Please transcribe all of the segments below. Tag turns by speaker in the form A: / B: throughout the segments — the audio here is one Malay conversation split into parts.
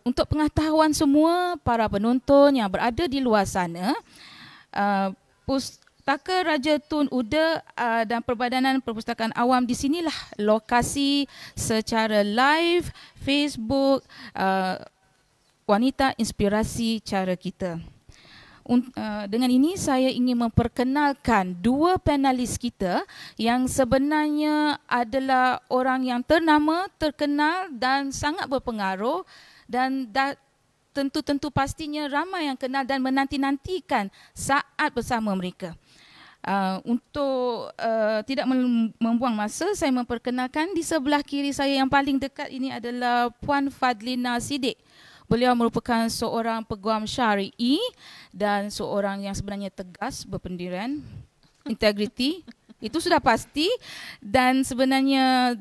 A: Untuk pengetahuan semua para penonton yang berada di luar sana, Pustaka Raja Tun Uda dan Perbadanan Perpustakaan Awam di sinilah lokasi secara live Facebook Wanita Inspirasi Cara Kita. Dengan ini saya ingin memperkenalkan dua panelis kita yang sebenarnya adalah orang yang ternama, terkenal dan sangat berpengaruh, dan tentu pastinya ramai yang kenal dan menanti-nantikan saat bersama mereka. Untuk tidak membuang masa, saya memperkenalkan di sebelah kiri saya yang paling dekat ini adalah Puan Fadlina Siddiq. Beliau merupakan seorang peguam syar'i dan seorang yang sebenarnya tegas, berpendirian, integriti, itu sudah pasti, dan sebenarnya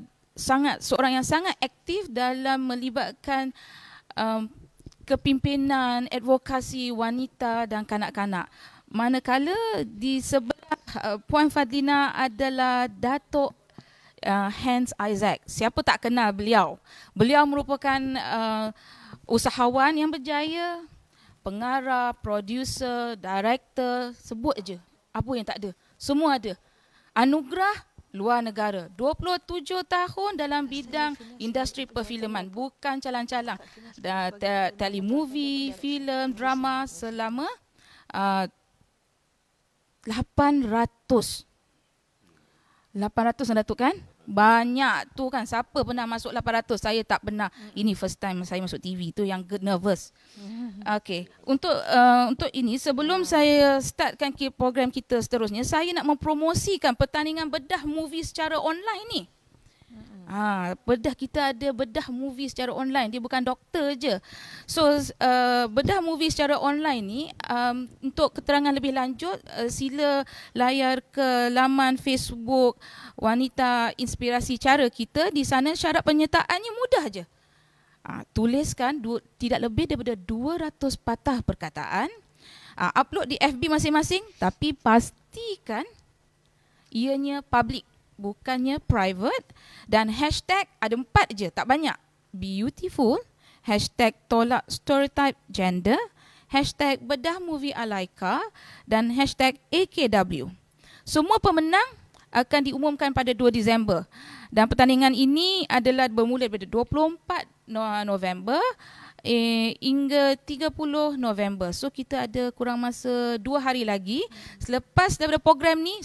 A: seorang yang sangat aktif dalam melibatkan kepimpinan, advokasi wanita dan kanak-kanak. Manakala di sebelah Puan Fadlina adalah Datuk Hans Isaac. Siapa tak kenal beliau? Beliau merupakan usahawan yang berjaya, pengarah, producer, director, sebut je. Apa yang tak ada? Semua ada. Anugerah luar negara. 27 tahun dalam bidang industri perfilman. Bukan calang-calang. Telemovie, filem, drama selama 800 Datuk kan? Banyak tu kan. Siapa pernah masuk 800? Saya tak pernah. Ini first time saya masuk TV tu yang nervous. Okey. Untuk ini, sebelum saya startkan program kita seterusnya, saya nak mempromosikan pertandingan bedah movie secara online ni. Bedah kita ada bedah movie secara online. Dia bukan doktor je. So bedah movie secara online ni, untuk keterangan lebih lanjut, sila layar ke laman Facebook Wanita Inspirasi Cara Kita. Di sana syarat penyertaannya mudah je. Tuliskan tidak lebih daripada 200 patah perkataan. Upload di FB masing-masing, tapi pastikan ianya public, bukannya private. Dan hashtag ada 4 je, tak banyak. Beautiful, hashtag tolak stereotype gender, hashtag bedah movie Alaika, dan hashtag AKW. Semua pemenang akan diumumkan pada 2 Disember. Dan pertandingan ini adalah bermula pada 24 November hingga 30 November. So kita ada kurang masa 2 hari lagi. Selepas daripada program ni,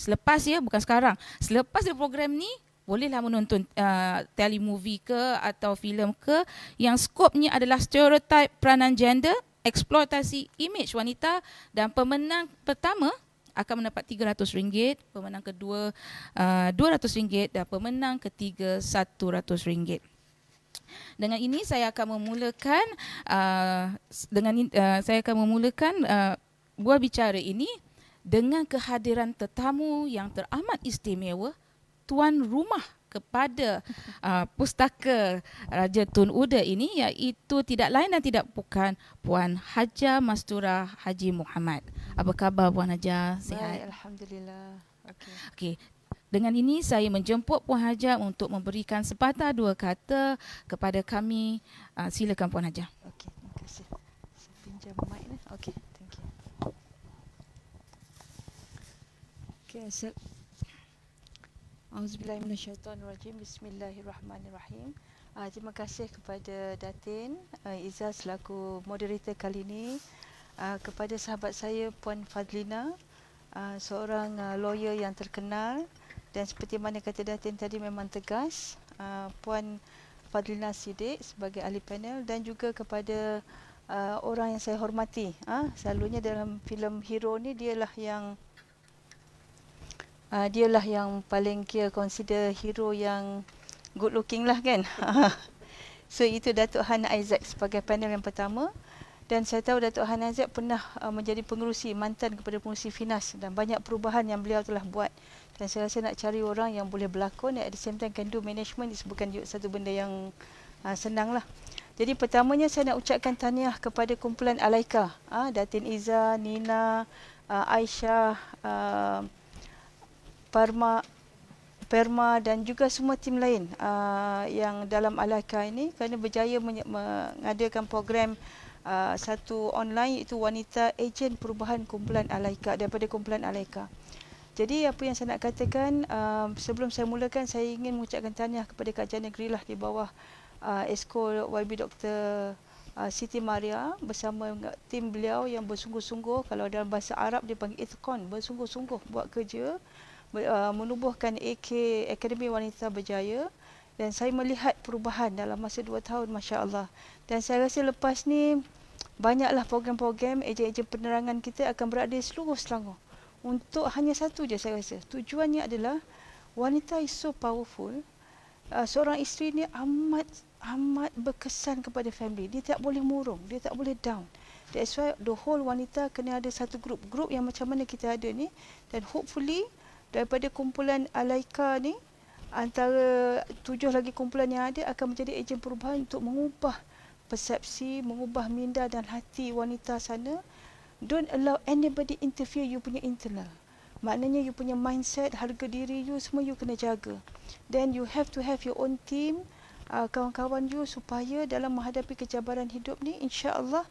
A: bukan sekarang. Selepas daripada program ni, bolehlah menonton telemovie ke atau filem ke yang skopnya adalah stereotip peranan gender, eksploitasi imej wanita, dan pemenang pertama akan mendapat RM300, pemenang kedua RM200 dan pemenang ketiga RM100. Dengan ini saya akan memulakan buah bicara ini dengan kehadiran tetamu yang teramat istimewa, tuan rumah kepada Pustaka Raja Tun Uda ini, iaitu tidak lain dan tidak bukan Puan Hajah Mastura Haji Muhammad. Apa khabar Puan Hajah? Sihat?
B: Baik, alhamdulillah.
A: Okey. Dengan ini saya menjemput Puan Hajah untuk memberikan sepatah dua kata kepada kami. Silakan Puan Hajah.
B: Okey, terima kasih. Saya pinjam mic ni. Okey, thank you. Okey, Auzubillahiminasyaitanirrajim. Bismillahirrahmanirrahim. Terima kasih kepada Datin Izzah selaku moderator kali ini, kepada sahabat saya Puan Fadlina, seorang lawyer yang terkenal, dan seperti mana kata Datin tadi memang tegas, Puan Fadlina Siddiq sebagai ahli panel, dan juga kepada orang yang saya hormati. Selalunya dalam filem hero ni dialah yang paling kira consider hero yang good looking lah kan. So itu Datuk Han Isaac sebagai panel yang pertama. Dan saya tahu Datuk Han Isaac pernah menjadi pengerusi, mantan kepada pengerusi Finas, dan banyak perubahan yang beliau telah buat. Dan saya rasa nak cari orang yang boleh berlakon at the same time can do management bukan satu benda yang senang lah. Jadi pertamanya saya nak ucapkan tahniah kepada kumpulan Alaika, Datin Izzah, Nina, Aisyah, Perma dan juga semua tim lain yang dalam Alaika ini kerana berjaya mengadakan program satu online, iaitu Wanita Ejen Perubahan Kumpulan Alaika, daripada Kumpulan Alaika. Jadi apa yang saya nak katakan, sebelum saya mulakan, saya ingin mengucapkan tahniah kepada Kajian Negeri lah di bawah Esko YB Dr. Siti Maria bersama tim beliau yang bersungguh-sungguh, kalau dalam bahasa Arab dia panggil itqan, bersungguh-sungguh buat kerja, menubuhkan AK Akademi Wanita Berjaya, dan saya melihat perubahan dalam masa 2 tahun, masya-Allah. Dan saya rasa lepas ni banyaklah program-program ejen-ejen penerangan kita akan berada di seluruh Selangor. Untuk hanya satu je saya rasa. Tujuannya adalah wanita is so powerful. Seorang isteri ni amat berkesan kepada family. Dia tak boleh murung, dia tak boleh down. That's why the whole wanita kena ada satu grup yang macam mana kita ada ni, dan hopefully daripada kumpulan Alaika ni, antara 7 lagi kumpulan yang ada akan menjadi ejen perubahan untuk mengubah persepsi, mengubah minda dan hati wanita sana. Don't allow anybody interfere you punya internal. Maknanya you punya mindset, harga diri you, semua you kena jaga. Then you have to have your own team, kawan-kawan you, supaya dalam menghadapi kejabaran hidup ni, insya-Allah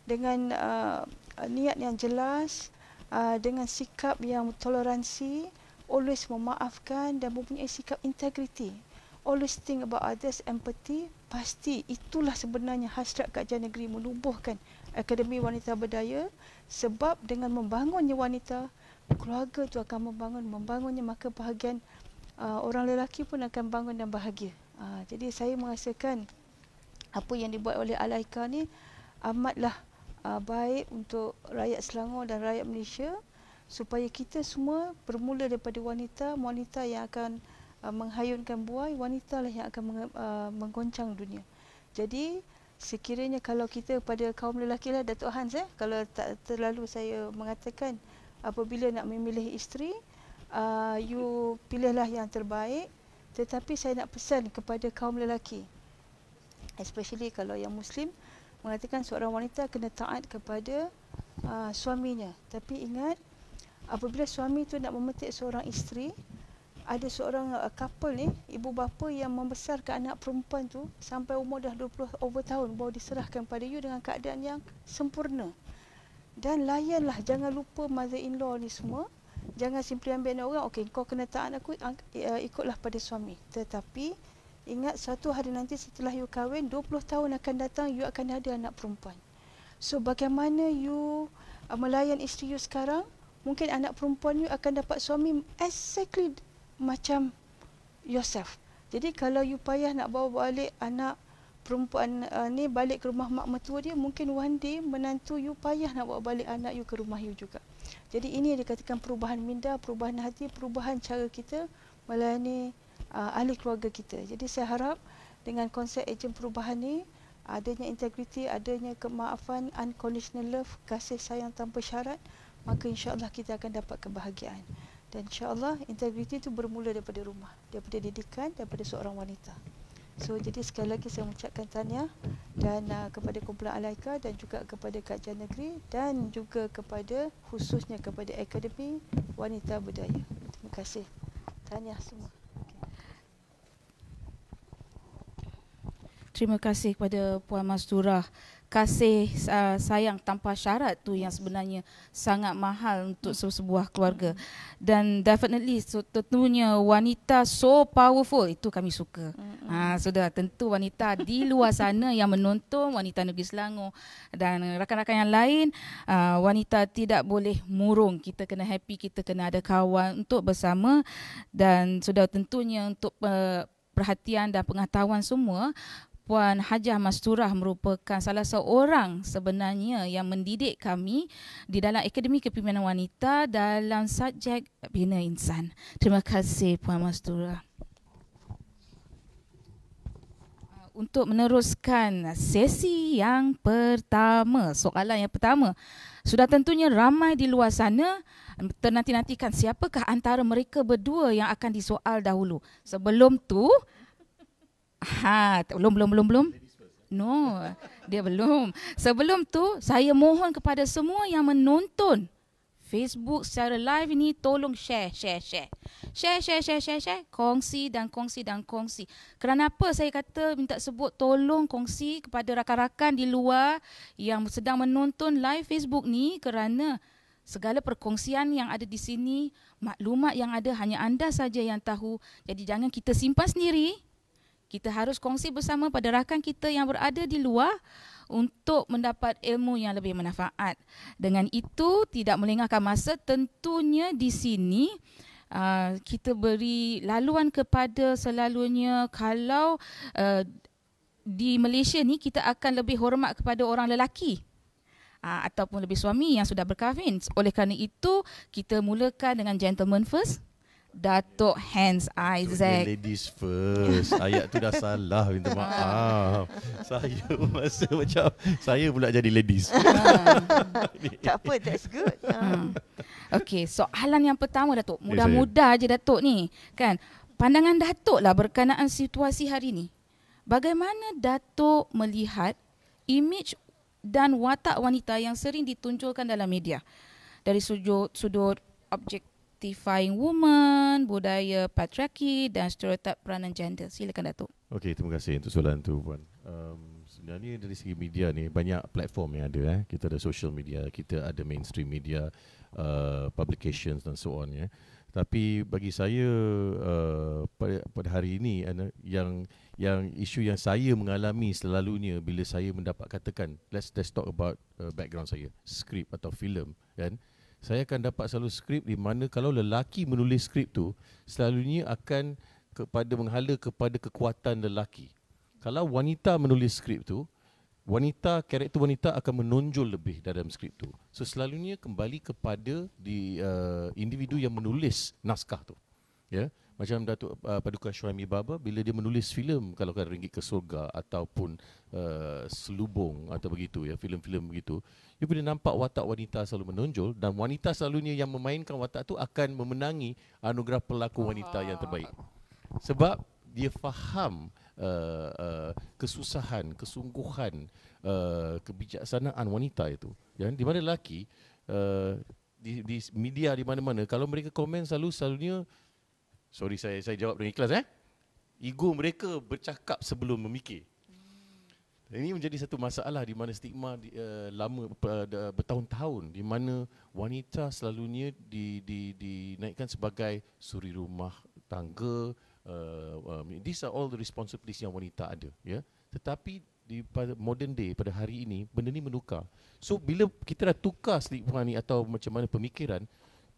B: dengan niat yang jelas, dengan sikap yang toleransi, always memaafkan dan mempunyai sikap integrity, always think about others, empathy, pasti itulah sebenarnya hasrat Kajian Negeri menubuhkan Akademi Wanita Berdaya. Sebab dengan membangunnya wanita, keluarga tu akan membangunnya, maka bahagian orang lelaki pun akan bangun dan bahagia. Jadi saya merasakan apa yang dibuat oleh Alaika ni amatlah baik untuk rakyat Selangor dan rakyat Malaysia, supaya kita semua bermula daripada wanita yang akan menghayunkan buai, wanita lah yang akan menggoncang dunia. Jadi sekiranya kalau kita pada kaum lelaki lah, Datuk Hans, kalau tak terlalu saya mengatakan, apabila nak memilih isteri, you pilihlah yang terbaik. Tetapi saya nak pesan kepada kaum lelaki, especially kalau yang Muslim, mengatakan seorang wanita kena taat kepada suaminya. Tapi ingat, apabila suami tu nak memetik seorang isteri, ada seorang couple ni, ibu bapa yang membesarkan anak perempuan tu sampai umur dah 20 over tahun baru diserahkan pada you dengan keadaan yang sempurna. Dan layanlah, jangan lupa mother-in-law ni semua. Jangan simply ambil anak orang, okey kau kena taat aku, ikutlah pada suami. Tetapi ingat, satu hari nanti setelah you kahwin, 20 tahun akan datang, you akan ada anak perempuan. So bagaimana you melayan isteri you sekarang, mungkin anak perempuan you akan dapat suami exactly macam yourself. Jadi kalau you payah nak bawa balik anak perempuan ni balik ke rumah mak mertua dia, mungkin one day menantu you payah nak bawa balik anak you ke rumah you juga. Jadi ini yang dikatakan perubahan minda, perubahan hati, perubahan cara kita melayani ahli keluarga kita. Jadi saya harap dengan konsep ejen perubahan ni, adanya integriti, adanya kemaafan, unconditional love, kasih sayang tanpa syarat, maka insya-Allah kita akan dapat kebahagiaan. Dan insya-Allah integriti itu bermula daripada rumah, daripada didikan, daripada seorang wanita. So jadi sekali lagi saya mengucapkan tahniah dan kepada kumpulan Alaika dan juga kepada Kajian Negeri dan juga kepada khususnya kepada Akademi Wanita Berdaya. Terima kasih. Tahniah semua.
A: Terima kasih kepada Puan Masturah. Kasih sayang tanpa syarat tu yang sebenarnya sangat mahal untuk sebuah keluarga. Dan definitely tentunya wanita so powerful, itu kami suka. Sudah tentu wanita di luar sana yang menonton, wanita Negeri Selangor dan rakan-rakan yang lain, wanita tidak boleh murung. Kita kena happy, kita kena ada kawan untuk bersama. Dan sudah tentunya untuk perhatian dan pengetahuan semua, Puan Hajah Masturah merupakan salah seorang sebenarnya yang mendidik kami di dalam Akademi Kepimpinan Wanita dalam subjek Bina Insan. Terima kasih Puan Masturah. Untuk meneruskan sesi yang pertama, soalan yang pertama, sudah tentunya ramai di luar sana ternanti-nantikan siapakah antara mereka berdua yang akan disoal dahulu. Sebelum tu, belum. No, dia belum. Sebelum tu, saya mohon kepada semua yang menonton Facebook secara live ini, tolong share. Kongsi dan kongsi. Kerana apa saya kata minta sebut tolong kongsi kepada rakan-rakan di luar yang sedang menonton live Facebook ni, kerana segala perkongsian yang ada di sini, maklumat yang ada hanya anda saja yang tahu. Jadi jangan kita simpan sendiri. Kita harus kongsi bersama pada rakan kita yang berada di luar untuk mendapat ilmu yang lebih manfaat. Dengan itu, tidak melengahkan masa, tentunya di sini kita beri laluan kepada selalunya kalau di Malaysia ni kita akan lebih hormat kepada orang lelaki ataupun lebih suami yang sudah berkahwin. Oleh kerana itu, kita mulakan dengan gentleman first. Datuk Hans Isaac.
C: Ladies first. Ayat tu dah salah, minta maaf. Saya masa macam saya pula jadi ladies.
B: Tak apa, that's good.
A: Okey, soalan yang pertama Datuk. Mudah-mudah je Datuk ni. Kan? Pandangan Datuk lah berkenaan situasi hari ni. Bagaimana Datuk melihat imej dan watak wanita yang sering ditunjukkan dalam media? Dari sudut objectifying woman, budaya patriarki dan stereotip peranan gender. Silakan Datuk.
C: Okey, terima kasih untuk soalan tu Puan. Sebenarnya dari segi media ni banyak platform yang ada. Kita ada social media, kita ada mainstream media, publications dan so on ya. Tapi bagi saya pada hari ini yang isu yang saya mengalami selalunya bila saya mendapat katakan let's talk about background saya, skrip atau filem kan. Saya akan dapat selalu skrip di mana kalau lelaki menulis skrip tu selalunya akan menghala kepada kekuatan lelaki. Kalau wanita menulis skrip tu, karakter wanita akan menonjol lebih dalam skrip tu. So selalunya kembali kepada individu yang menulis naskah tu. Ya, macam Datuk Paduka Syuaimi Baba bila dia menulis filem kalau kan Ringgit ke Surga ataupun Selubung atau begitu ya, filem-filem begitu, dia boleh nampak watak wanita selalu menonjol dan wanita selalunya yang memainkan watak tu akan memenangi anugerah pelakon wanita yang terbaik. Sebab dia faham kesusahan, kesungguhan, kebijaksanaan wanita itu. Ya, di mana lelaki di media di mana-mana kalau mereka komen selalunya sorry saya jawab dengan ikhlas ego mereka bercakap sebelum memikir. Ini menjadi satu masalah di mana stigma lama bertahun-tahun di mana wanita selalunya dinaikkan sebagai suri rumah tangga. These are all the responsibilities yang wanita ada ya. Tetapi pada modern day, pada hari ini benda ni menukar. So bila kita dah tukar stigma ni atau macam mana pemikiran,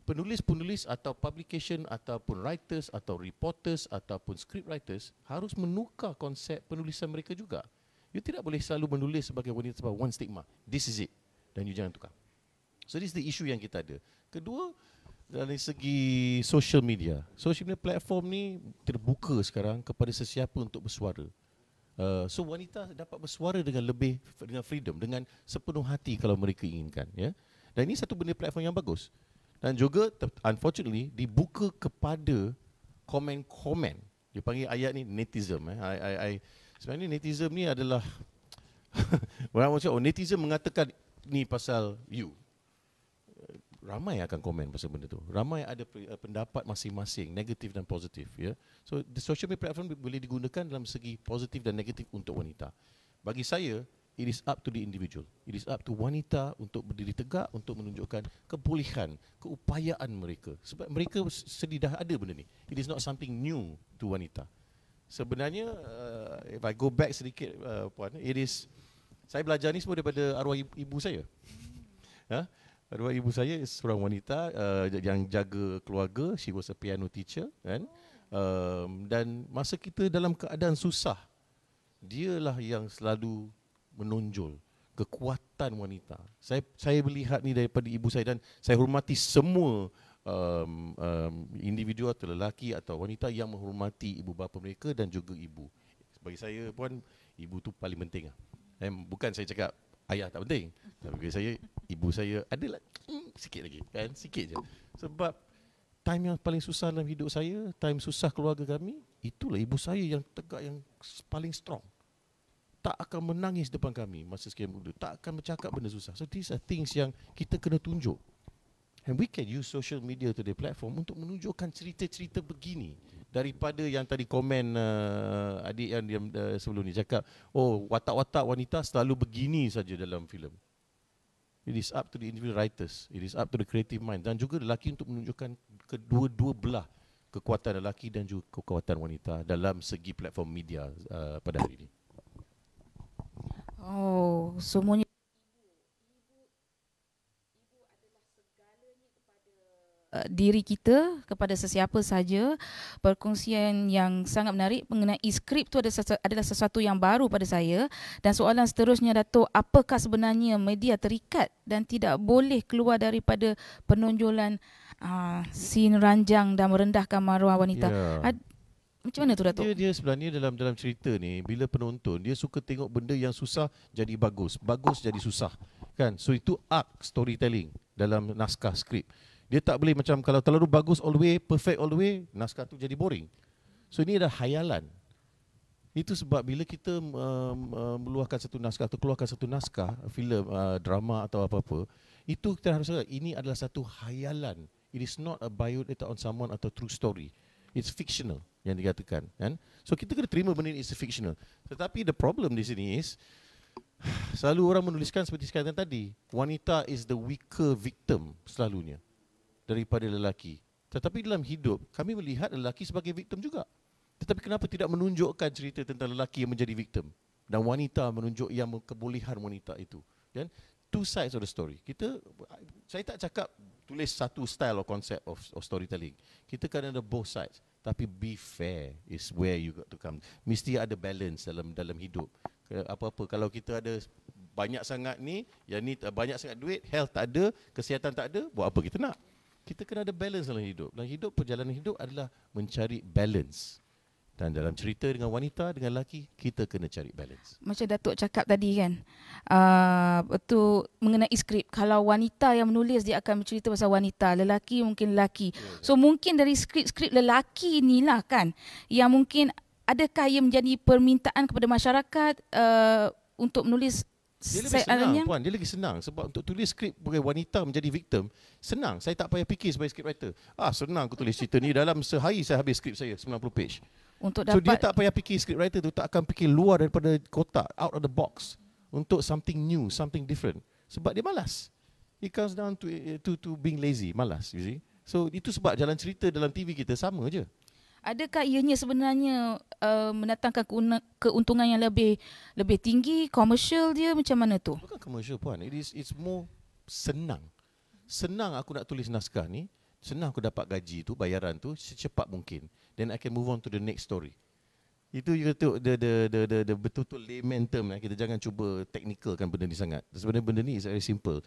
C: penulis-penulis atau publication ataupun writers atau reporters ataupun script writers harus menukar konsep penulisan mereka juga. You tidak boleh selalu menulis sebagai wanita sebab one stigma, this is it, dan you jangan tukar. So this is the issue yang kita ada. Kedua, dari segi social media platform ni terbuka sekarang kepada sesiapa untuk bersuara. So wanita dapat bersuara dengan freedom, dengan sepenuh hati kalau mereka inginkan ya. Dan ini satu benda platform yang bagus. Dan juga unfortunately dibuka kepada komen-komen. Dia panggil ayat ni netizen sebenarnya netizen ni adalah orang macam netizen mengatakan ni pasal you. Ramai akan komen pasal benda tu. Ramai ada pendapat masing-masing, negatif dan positif ya. So the social media platform boleh digunakan dalam segi positif dan negatif untuk wanita. Bagi saya, it is up to the individual. It is up to wanita untuk berdiri tegak, untuk menunjukkan kebolehan, keupayaan mereka. Sebab mereka sedia dah ada benda ni. It is not something new to wanita. Sebenarnya, if I go back sedikit, Puan, saya belajar ni semua daripada arwah ibu saya. Arwah ibu saya seorang wanita yang jaga keluarga. She was a piano teacher kan. Dan masa kita dalam keadaan susah, dialah yang selalu menonjol kekuatan wanita. Saya melihat ni daripada ibu saya dan saya hormati semua individu atau lelaki atau wanita yang menghormati ibu bapa mereka dan juga ibu. Bagi saya Puan, ibu tu paling penting. Bukan saya cakap ayah tak penting. Tapi bagi saya, ibu saya adalah sikit lagi kan, sikit je. Sebab time yang paling susah dalam hidup saya, time susah keluarga kami, itulah ibu saya yang tegak, yang paling strong. Tak akan menangis depan kami masa sekian muda, tak akan bercakap benda susah. So these are things yang kita kena tunjuk. And we can use social media to the platform untuk menunjukkan cerita-cerita begini. Daripada yang tadi komen adik yang diam sebelum ni cakap, oh watak-watak wanita selalu begini saja dalam filem. It is up to the individual writers, it is up to the creative mind, dan juga lelaki untuk menunjukkan kedua-dua belah kekuatan lelaki dan juga kekuatan wanita dalam segi platform media pada hari ini.
A: Oh, semuanya diri kita kepada sesiapa saja. Perkongsian yang sangat menarik mengenai skrip itu adalah sesuatu yang baru pada saya. Dan soalan seterusnya, Datuk, apakah sebenarnya media terikat dan tidak boleh keluar daripada penonjolan scene ranjang dan merendahkan maruah wanita? Macam mana tu, Datuk?
C: Dia sebenarnya dalam cerita ni, bila penonton dia suka tengok benda yang susah jadi bagus, bagus jadi susah, kan? So itu arc storytelling dalam naskah skrip. Dia tak boleh macam kalau terlalu bagus all the way, perfect all the way, naskah tu jadi boring. So ini adalah hayalan. Itu sebab bila kita meluahkan satu naskah atau keluarkan satu naskah, filem, drama atau apa-apa, itu kita harus ingat ini adalah satu hayalan. It is not a biodata on someone atau true story. It's fictional yang dikatakan, kan? So kita kena terima benda ini is fictional. Tetapi the problem di sini is selalu orang menuliskan seperti sekatan tadi, wanita is the weaker victim selalunya daripada lelaki. Tetapi dalam hidup kami melihat lelaki sebagai victim juga. Tetapi kenapa tidak menunjukkan cerita tentang lelaki yang menjadi victim dan wanita menunjuk yang kebolehan wanita itu, kan? Two sides of the story. Saya tak cakap tulis satu style or concept of storytelling. Kita kena ada both sides. Tapi be fair is where you got to come. Mesti ada balance dalam hidup. Apa-apa kalau kita ada banyak sangat ni, yang ni banyak sangat duit, health tak ada, kesihatan tak ada, buat apa kita nak? Kita kena ada balance dalam hidup. Dalam hidup, perjalanan hidup adalah mencari balance. Dan dalam cerita dengan wanita, dengan lelaki, kita kena cari balance.
A: Macam Datuk cakap tadi kan, betul mengenai skrip. Kalau wanita yang menulis, dia akan bercerita pasal wanita. Lelaki mungkin lelaki. So mungkin dari skrip lelaki inilah kan, yang mungkin adakah ia menjadi permintaan kepada masyarakat untuk menulis.
C: Dia lebih senang, Puan. Dia lagi senang. Sebab untuk tulis skrip sebagai wanita menjadi victim, senang. Saya tak payah fikir sebagai script writer. Senang aku tulis cerita ni. Dalam sehari saya habis skrip saya, 90 page.
A: Untuk
C: so dia tak payah fikir, script writer tu tak akan fikir luar daripada kotak, out of the box, untuk something new, something different. Sebab dia malas. It comes down to being lazy, malas, you see. So itu sebab jalan cerita dalam TV kita sama je.
A: Adakah ianya sebenarnya mendatangkan keuntungan yang lebih tinggi, komersial dia macam mana tu?
C: Bukan komersial, Puan. It's more senang. Senang aku nak tulis naskah ni, senang aku dapat gaji tu, bayaran tu secepat mungkin. Then I can move on to the next story. Itu you kata the betul-betul layman term. Kita jangan cuba technicalkan benda ni sangat. Sebenarnya benda ni is very simple.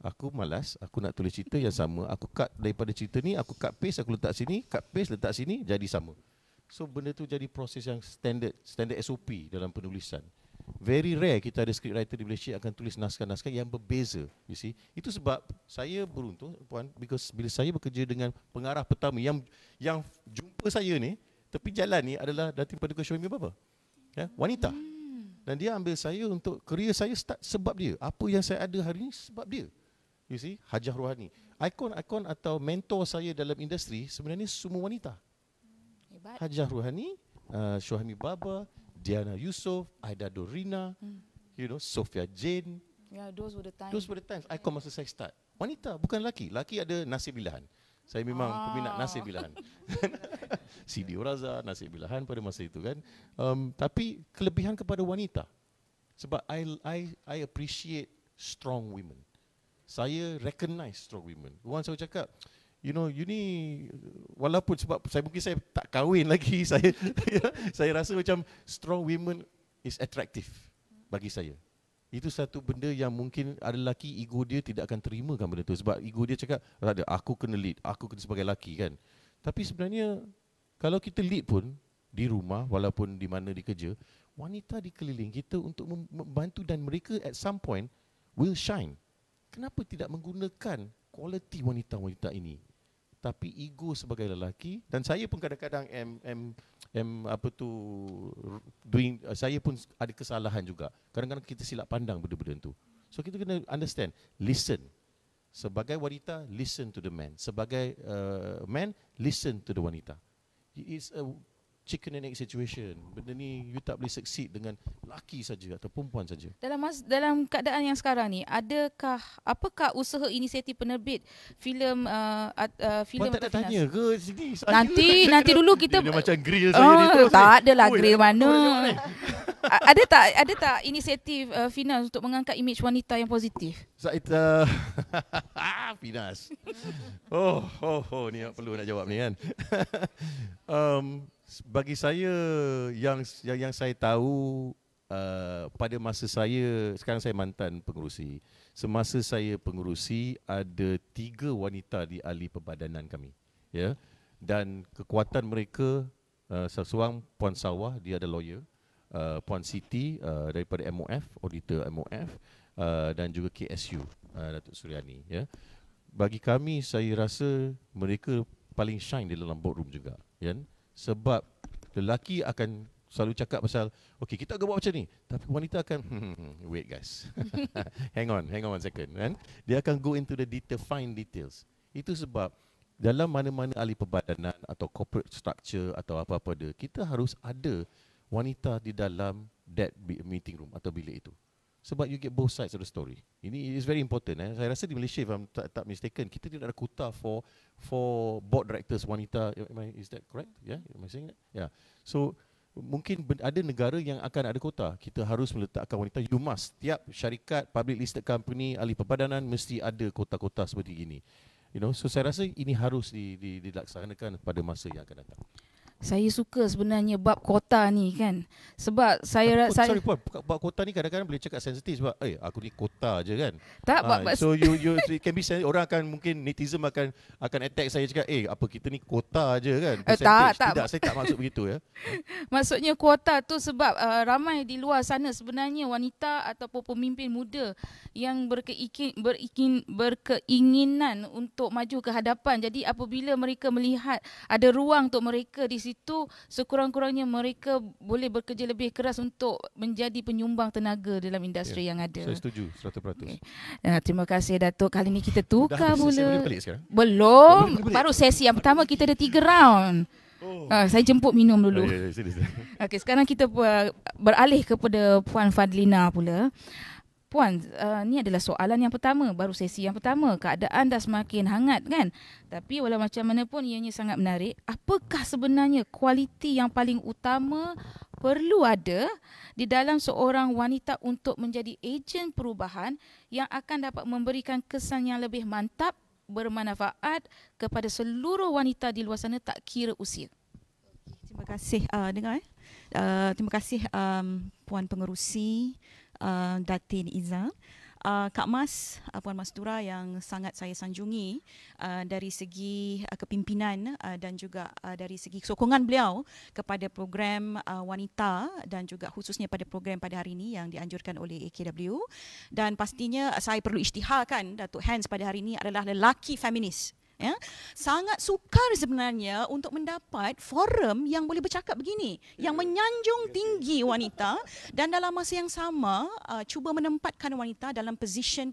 C: Aku malas, aku nak tulis cerita yang sama. Aku cut daripada cerita ni, aku cut paste, aku letak sini, cut paste, letak sini, jadi sama. So benda tu jadi proses yang standard SOP dalam penulisan. Very rare kita ada scriptwriter di Malaysia akan tulis naskah-naskah yang berbeza, you see. Itu sebab saya beruntung, Puan, because bila saya bekerja dengan pengarah pertama yang jumpa saya ni, tepi jalan ni adalah Datin Paduka Syuaimi Baba. Ya, wanita. Dan dia ambil saya untuk career saya start sebab dia. Apa yang saya ada hari ni sebab dia. You see, Hajah Rohani. Ikon-ikon atau mentor saya dalam industri sebenarnya semua wanita. Hebat. Hajah Rohani, Syuaimi Baba, Diana Yusof, Aida Dorina, you know, Sophia Jane.
A: Yeah, those were the times.
C: Those were the times. Ikon masa saya start. Wanita, bukan lelaki. Lelaki ada Nasib Ilahan. Saya memang peminat Nasib Ilahan. Sidi Oraza, Nasib Ilahan pada masa itu kan. Tapi kelebihan kepada wanita. Sebab I appreciate strong women. Saya recognize strong women. Orang selalu cakap, you know, you ni walaupun sebab mungkin saya tak kahwin lagi, saya rasa macam strong women is attractive bagi saya. Itu satu benda yang mungkin ada lelaki, ego dia tidak akan terimakan benda tu. Sebab ego dia cakap, aku kena lead, aku kena sebagai lelaki kan. Tapi sebenarnya, kalau kita lead pun di rumah, walaupun di mana di kerja, wanita di keliling kita untuk membantu dan mereka at some point will shine. Kenapa tidak menggunakan kualiti wanita-wanita ini? Tapi ego sebagai lelaki, dan saya pun kadang-kadang saya pun ada kesalahan juga. Kadang-kadang kita silap pandang benda-benda tu. So kita kena understand, listen. Sebagai wanita, listen to the man. Sebagai man, listen to the wanita. It's a chicken and egg situation. Benda ni you tak boleh succeed dengan laki saja atau perempuan saja.
A: Dalam keadaan yang sekarang ni, apakah usaha inisiatif penerbit filem filem
C: Puan tak nak tanya ke sini?
A: Nanti dulu kita
C: dia macam grill saya ni terus.
A: tak adalah
C: Oi,
A: grill mana.
C: ni.
A: Ada tak inisiatif Finas untuk mengangkat imej wanita yang positif?
C: Saya Finas. Oh, ni perlu nak jawab ni kan. Bagi saya yang saya tahu pada masa saya, sekarang saya mantan pengerusi. Semasa saya pengerusi ada 3 wanita di ahli perbadanan kami. Ya. Dan kekuatan mereka seorang Puan Sawah, dia ada lawyer. Puan Siti daripada MOF, auditor MOF, dan juga KSU, Datuk Suryani. Ya. Bagi kami, saya rasa mereka paling shine di dalam boardroom juga. Ya. Sebab lelaki akan selalu cakap pasal, okay, kita akan buat macam ni. Tapi wanita akan, wait guys, hang on 1 second. Kan? Dia akan go into the fine details. Itu sebab dalam mana-mana ahli perbadanan atau corporate structure atau apa-apa dia, kita harus ada wanita di dalam that meeting room atau bilik itu. Sebab you get both sides of the story. Ini is very important. Saya rasa di Malaysia, if I'm tak mistaken, kita tidak ada quota for board directors wanita. Is that correct? Yeah, am I saying that? Yeah. So mungkin ada negara yang akan ada kota. Kita harus meletakkan wanita. You must. Tiap syarikat, public listed company, ahli perbadanan mesti ada kota-kota seperti ini. You know, so saya rasa ini harus dilaksanakan pada masa yang akan datang.
A: Saya suka sebenarnya bab kota ni kan. Sebab
C: sorry Puan, bab kota ni kadang-kadang boleh cakap sensitif sebab aku ni kota je kan.
A: Tak,
C: so you it can be orang akan mungkin netizen akan attack saya cakap apa kita ni kota je kan.
A: Tak,
C: tidak, saya tak maksud begitu ya.
A: Maksudnya kuota tu sebab ramai di luar sana sebenarnya wanita ataupun pemimpin muda yang berkeinginan untuk maju ke hadapan. Jadi apabila mereka melihat ada ruang untuk mereka di situ, sekurang-kurangnya mereka boleh bekerja lebih keras untuk menjadi penyumbang tenaga dalam industri yang ada.
C: Saya setuju 100%. Okay.
A: Terima kasih Datuk. Kali ni kita tukar pula.
C: Boleh balik sekarang?
A: Belum. Baru sesi yang pertama, kita ada 3 round. Saya jemput minum dulu. Okey, sekarang kita beralih kepada Puan Fadlina pula. Puan, ni adalah soalan yang pertama, baru sesi yang pertama. Keadaan dah semakin hangat kan? Tapi walau macam mana pun ianya sangat menarik. Apakah sebenarnya kualiti yang paling utama perlu ada di dalam seorang wanita untuk menjadi ejen perubahan yang akan dapat memberikan kesan yang lebih mantap, bermanfaat kepada seluruh wanita di luar sana tak kira usia?
D: Terima kasih terima kasih Puan Pengerusi Datin Iza, Kak Mas, Puan Mas Dura yang sangat saya sanjungi dari segi kepimpinan dan juga dari segi sokongan beliau kepada program wanita dan juga khususnya pada program pada hari ini yang dianjurkan oleh AKW. Dan pastinya saya perlu isytiharkan Datuk Hans pada hari ini adalah lelaki feminis. Ya, sangat sukar sebenarnya untuk mendapat forum yang boleh bercakap begini, yang menyanjung tinggi wanita dan dalam masa yang sama cuba menempatkan wanita dalam position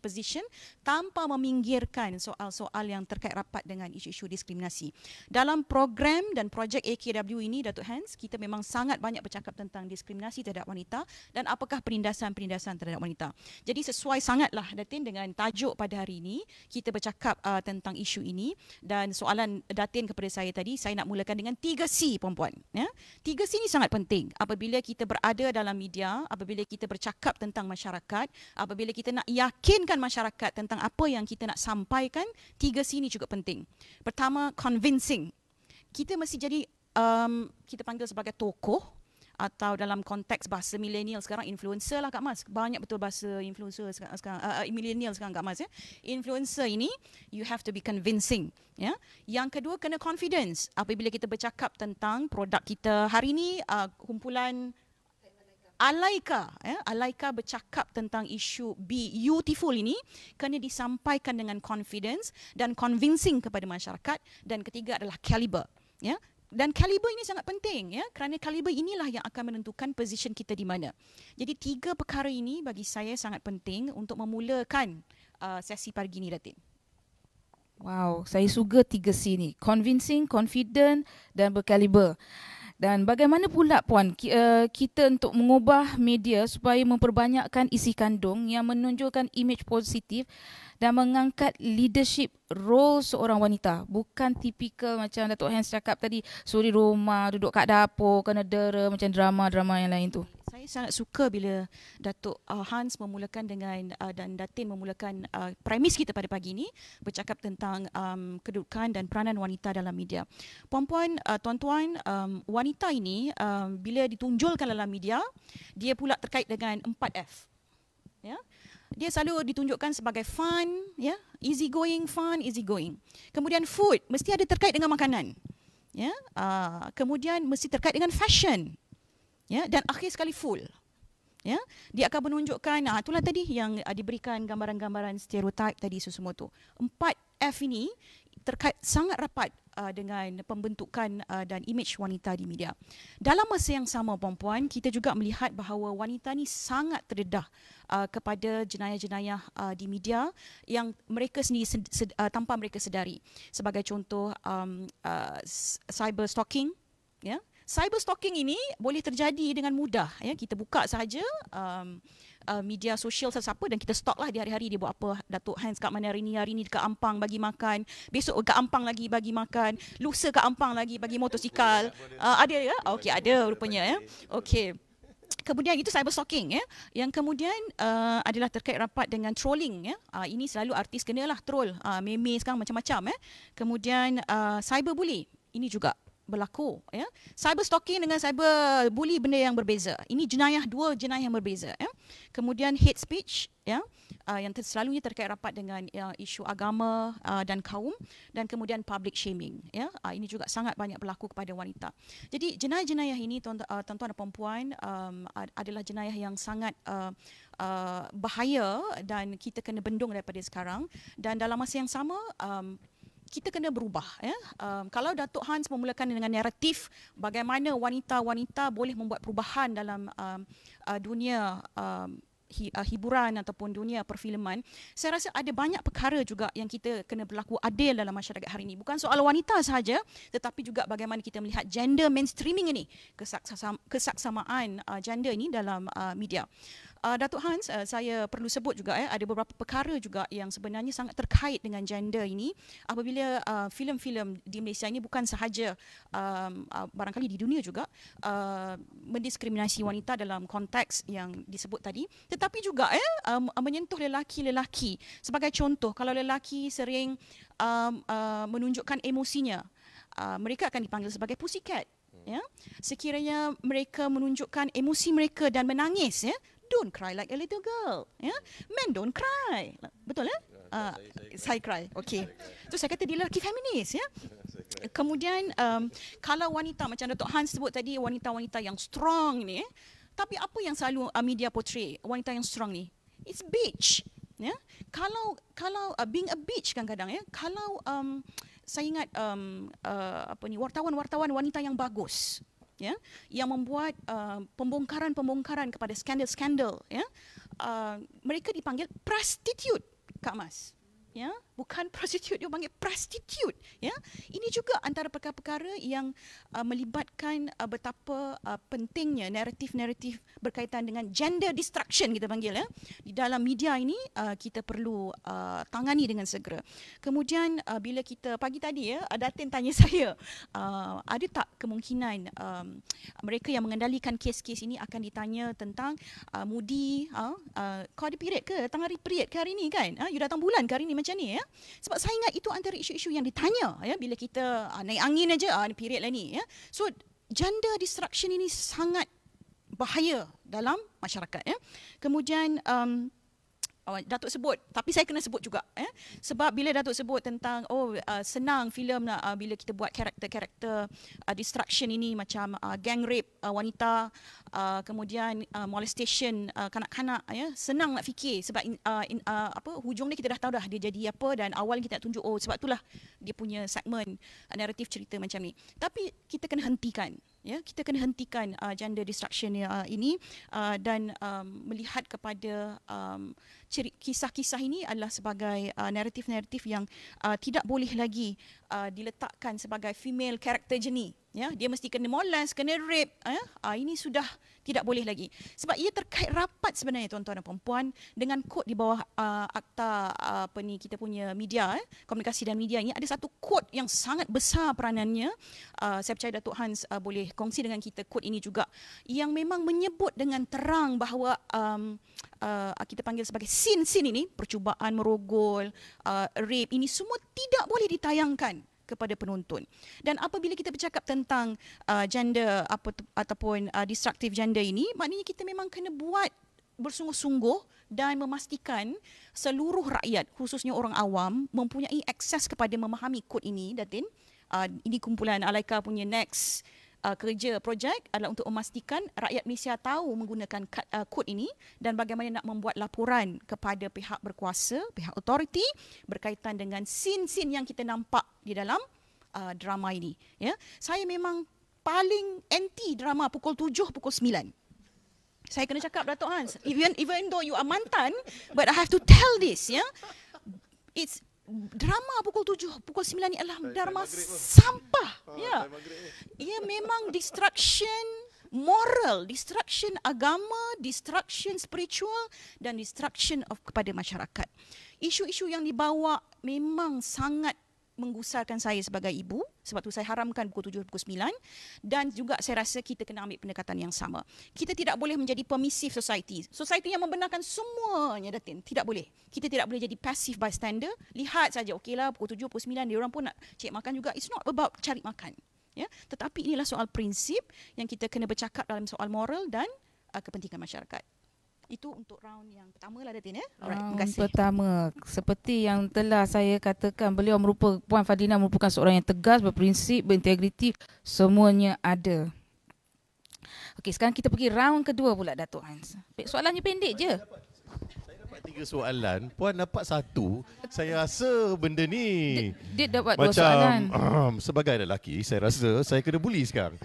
D: tanpa meminggirkan soal-soal yang terkait rapat dengan isu-isu diskriminasi. Dalam program dan projek AKW ini, Datuk Hans, kita memang sangat banyak bercakap tentang diskriminasi terhadap wanita dan apakah perindasan-perindasan terhadap wanita. Jadi sesuai sangatlah Datin dengan tajuk pada hari ini, kita bercakap tentang isu ini. Dan soalan Datin kepada saya tadi, saya nak mulakan dengan 3C perempuan. Ya? 3C ni sangat penting apabila kita berada dalam media, apabila kita bercakap tentang masyarakat, apabila kita nak yakinkan masyarakat tentang apa yang kita nak sampaikan, 3C ni juga penting. Pertama, convincing. Kita mesti jadi, kita panggil sebagai tokoh, atau dalam konteks bahasa milenial sekarang influencer lah Kak Mas. Banyak betul bahasa influencer sekarang milenial sekarang Kak Mas ya. Influencer ini you have to be convincing ya. Yang kedua kena confidence. Apabila kita bercakap tentang produk kita hari ini kumpulan Alaika ya. Alaika bercakap tentang isu Be Beautiful ini kena disampaikan dengan confidence dan convincing kepada masyarakat. Dan ketiga adalah caliber ya. Dan kaliber ini sangat penting ya, kerana kaliber inilah yang akan menentukan position kita di mana. Jadi 3 perkara ini bagi saya sangat penting untuk memulakan sesi pagi ini Datin.
A: Wow, saya suka 3C ni. Convincing, confident dan berkaliber. Dan bagaimana pula Puan kita untuk mengubah media supaya memperbanyakkan isi kandung yang menonjolkan imej positif dan mengangkat leadership role seorang wanita. Bukan tipikal macam Datuk Hans cakap tadi, suri rumah, duduk kat dapur, kena dera macam drama-drama yang lain tu.
D: Saya sangat suka bila Datuk Hans memulakan dengan dan Datin memulakan premis kita pada pagi ini bercakap tentang kedudukan dan peranan wanita dalam media. Puan-puan, tuan-tuan, wanita ini bila ditunjulkan dalam media, dia pula terkait dengan 4F. Ya. Dia selalu ditunjukkan sebagai fun, ya, easy going, fun, easy going. Kemudian food mesti ada terkait dengan makanan. Ya. Kemudian mesti terkait dengan fashion. Ya, dan akhir sekali full. Ya, dia akan menunjukkan itulah tadi yang diberikan gambaran-gambaran stereotip tadi semua tu. 4F ini terkait sangat rapat dengan pembentukan dan imej wanita di media. Dalam masa yang sama puan-puan, kita juga melihat bahawa wanita ni sangat terdedah kepada jenayah-jenayah di media yang mereka sendiri tanpa mereka sedari. Sebagai contoh cyber stalking, ya. Cyber stalking ini boleh terjadi dengan mudah. Ya, kita buka sahaja media sosial sesiapa dan kita stalk lah di hari-hari dia buat apa. Datuk Hans kat mana hari ni dekat Ampang bagi makan. Besok kat Ampang lagi bagi makan. Lusa kat Ampang lagi bagi motosikal. Ada ya? Okey, ada rupanya ya. Okey. Kemudian itu cyber stalking ya. Yang kemudian adalah terkait rapat dengan trolling ya. Ini selalu artis kenalah troll. Meme sekarang macam-macam ya. Kemudian cyber bully. Ini juga berlaku ya. Cyber stalking dengan cyber bully benda yang berbeza. Ini dua jenayah yang berbeza ya. Kemudian hate speech ya, yang selalunya terkait rapat dengan isu agama dan kaum, dan kemudian public shaming ya. Ini juga sangat banyak berlaku kepada wanita. Jadi jenayah-jenayah ini tuan-tuan dan puan-puan adalah jenayah yang sangat bahaya dan kita kena bendung daripada sekarang, dan dalam masa yang sama kita kena berubah ya. Kalau Datuk Hans memulakan dengan naratif bagaimana wanita-wanita boleh membuat perubahan dalam dunia hiburan ataupun dunia perfilman, saya rasa ada banyak perkara juga yang kita kena berlaku adil dalam masyarakat hari ini. Bukan soal wanita sahaja, tetapi juga bagaimana kita melihat gender mainstreaming ini, kesaksamaan gender ini dalam media. Datuk Hans, saya perlu sebut juga ada beberapa perkara juga yang sebenarnya sangat terkait dengan gender ini apabila filem-filem di Malaysia ini bukan sahaja barangkali di dunia juga mendiskriminasi wanita dalam konteks yang disebut tadi, tetapi juga menyentuh lelaki-lelaki. Sebagai contoh, kalau lelaki sering menunjukkan emosinya, mereka akan dipanggil sebagai pussycat. Ya, sekiranya mereka menunjukkan emosi mereka dan menangis, ya, don't cry like a little girl. Ya, men don't cry. Betul ya? Saya cry. Okey. Tu saya kata dia lelaki feminis ya. Kemudian kalau wanita macam Datuk Hans sebut tadi, wanita-wanita yang strong ni, tapi apa yang selalu media portray wanita yang strong ni? It's bitch. Ya. Kalau being a bitch kadang-kadang ya. Kalau saya ingat wartawan-wartawan wanita yang bagus, ya, yang membuat pembongkaran-pembongkaran kepada skandal-skandal, ya, mereka dipanggil prostitute, Kak Mas. Ya, bukan prostitute, dia panggil prostitute. Ya, ini juga antara perkara-perkara yang melibatkan betapa pentingnya naratif-naratif berkaitan dengan gender destruction kita panggil ya. Di dalam media ini kita perlu tangani dengan segera. Kemudian bila kita pagi tadi ya, Datin tanya saya, ada tak kemungkinan mereka yang mengendalikan kes-kes ini akan ditanya tentang mudi, kau ada period ke? Datang hari period ke hari ni kan? You datang bulan ke hari ni macam ni ya? Sebab saya ingat itu antara isu-isu yang ditanya ya bila kita naik angin aja period lah ni ya. So gender destruction ini sangat bahaya dalam masyarakat ya. Kemudian Datuk sebut, tapi saya kena sebut juga sebab bila Datuk sebut tentang senang filem bila kita buat karakter-karakter destruction ini macam gang rape wanita, kemudian molestation kanak-kanak, ya, senang nak fikir sebab hujung ni kita dah tahu dah dia jadi apa, dan awal kita nak tunjuk sebab itulah dia punya segmen naratif cerita macam ni. Tapi kita kena hentikan, ya, kita kena hentikan gender destruction ini dan melihat kepada kisah-kisah ini adalah sebagai naratif-naratif yang tidak boleh lagi diletakkan sebagai female character jenis. Ya, dia mesti kena molest, kena rape. Ini sudah tidak boleh lagi. Sebab ia terkait rapat sebenarnya tuan-tuan dan puan-puan dengan kod di bawah akta kita punya media, komunikasi dan media ini. Ada satu kod yang sangat besar peranannya. Saya percaya Datuk Hans boleh kongsi dengan kita kod ini juga, yang memang menyebut dengan terang bahawa kita panggil sebagai sin ini, percubaan merogol, rape, ini semua tidak boleh ditayangkan kepada penonton. Dan apabila kita bercakap tentang gender ataupun destructive gender ini, maknanya kita memang kena buat bersungguh-sungguh dan memastikan seluruh rakyat, khususnya orang awam, mempunyai akses kepada memahami kod ini, Datin. Ini kumpulan Alaika punya next kerja projek adalah untuk memastikan rakyat Malaysia tahu menggunakan kod ini dan bagaimana nak membuat laporan kepada pihak berkuasa, pihak autoriti berkaitan dengan sin-sin yang kita nampak di dalam drama ini. Ya, saya memang paling anti drama pukul 7, pukul 9. Saya kena cakap, Datuk Hans, even though you are mantan, but I have to tell this, ya. It's drama pukul 7, pukul 9 ni adalah drama sampah. Ya. Ia memang destruction moral, destruction agama, destruction spiritual dan destruction kepada masyarakat. Isu-isu yang dibawa memang sangat menggusarkan saya sebagai ibu, sebab tu saya haramkan pukul 7, pukul 9, dan juga saya rasa kita kena ambil pendekatan yang sama. Kita tidak boleh menjadi permissive society. Society yang membenarkan semuanya, Datin. Tidak boleh. Kita tidak boleh jadi passive bystander. Lihat saja, okeylah pukul 7, pukul 9, dia orang pun nak cek makan juga. It's not about cari makan. Ya? Tetapi inilah soal prinsip yang kita kena bercakap dalam soal moral dan kepentingan masyarakat. Itu untuk round yang pertama lah, Datin. Alright, terima kasih.
A: Pertama, seperti yang telah saya katakan, beliau Puan Fadlina merupakan seorang yang tegas, berprinsip, berintegriti, semuanya ada. Okey, sekarang kita pergi round kedua pula, Datuk Hans. Soalannya pendek je.
C: Saya dapat 3 soalan, Puan dapat 1. Saya rasa benda ni
A: Dia dapat 2 soalan.
C: Sebagai lelaki, saya rasa saya kena bully sekarang.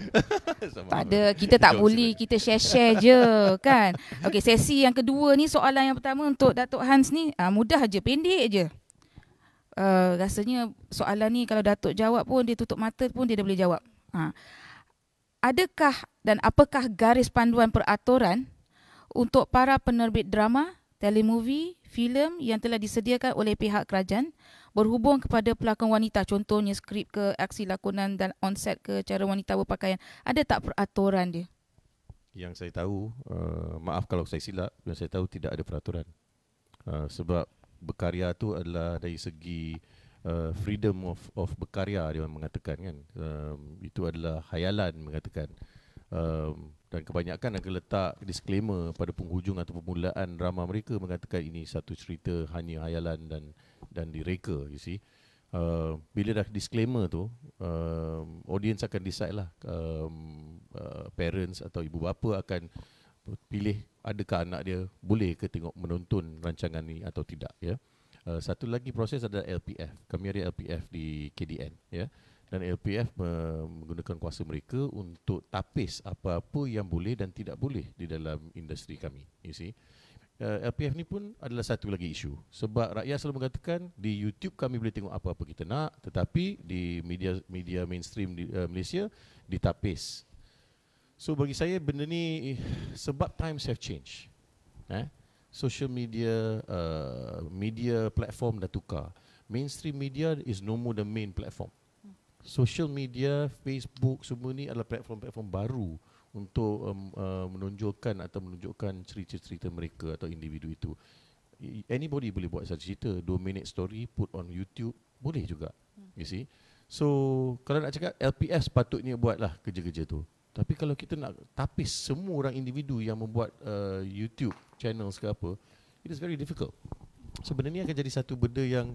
A: Tak ada, kita tak bully, kita share-share je kan. Okey, sesi yang kedua ni, soalan yang pertama untuk Datuk Hans ni mudah je, pendek je. Rasanya soalan ni kalau Datuk jawab pun, dia tutup mata pun dia dah boleh jawab. Adakah dan apakah garis panduan peraturan untuk para penerbit drama, telemovie, filem yang telah disediakan oleh pihak kerajaan berhubung kepada pelakon wanita, contohnya skrip ke, aksi lakonan dan on-set ke, cara wanita berpakaian? Ada tak peraturan dia?
C: Yang saya tahu, maaf kalau saya silap, yang saya tahu tidak ada peraturan. Sebab berkarya tu adalah dari segi freedom of berkarya, dia mengatakan kan. Itu adalah hayalan mengatakan. Dan kebanyakan akan letak disclaimer pada penghujung atau permulaan drama mereka mengatakan ini satu cerita hanya hayalan dan direka, you see. Bila dah disclaimer tu, audience akan decide lah, parents atau ibu bapa akan pilih adakah anak dia boleh ke tengok menonton rancangan ni atau tidak, ya. Satu lagi proses adalah LPF. Kami ada LPF di KDN, ya. Dan LPF menggunakan kuasa mereka untuk tapis apa-apa yang boleh dan tidak boleh di dalam industri kami, you see. LPF ni pun adalah satu lagi isu. Sebab rakyat selalu mengatakan di YouTube kami boleh tengok apa-apa kita nak, tetapi di media mainstream di Malaysia ditapis. So bagi saya benda ni sebab times have changed. Social media, media platform dah tukar. Mainstream media is no more the main platform. Social media, Facebook, semua ni adalah platform-platform baru untuk menunjukkan cerita-cerita mereka atau individu itu. Anybody boleh buat satu cerita, 2 minute story, put on YouTube, boleh juga. You see. So, kalau nak cakap LPF sepatutnya buatlah kerja-kerja tu. Tapi kalau kita nak tapis semua orang individu yang membuat YouTube channels ke apa, it is very difficult. Sebenarnya akan jadi satu benda yang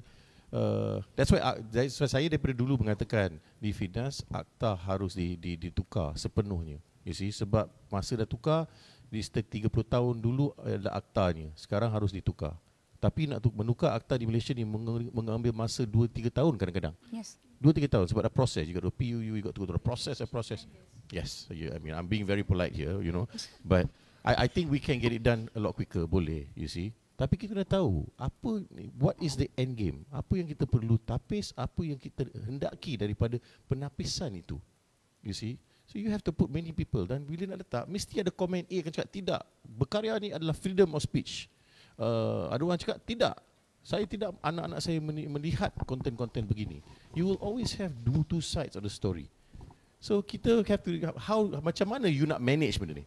C: that's why saya daripada dulu mengatakan di Finas akta harus ditukar sepenuhnya. You see, sebab masa dah tukar, di 30 tahun dulu ada aktanya, sekarang harus ditukar. Tapi nak menukar akta di Malaysia ni mengambil masa 2-3 tahun kadang-kadang.
A: Yes.
C: 2-3 tahun sebab ada proses. You got to PUU, you got to go to the process. Yes, I mean I'm being very polite here, you know. But I think we can get it done a lot quicker, boleh, you see. Tapi kita dah tahu apa, what is the end game, apa yang kita perlu tapis, apa yang kita hendaki daripada penapisan itu, you see. So you have to put many people, dan bila nak letak mesti ada komen A akan cakap tidak, berkarya ni adalah freedom of speech. Ada orang cakap tidak, saya tidak, anak-anak saya melihat konten-konten begini. You will always have two sides of the story. So kita have to, macam mana you nak manage benda ni.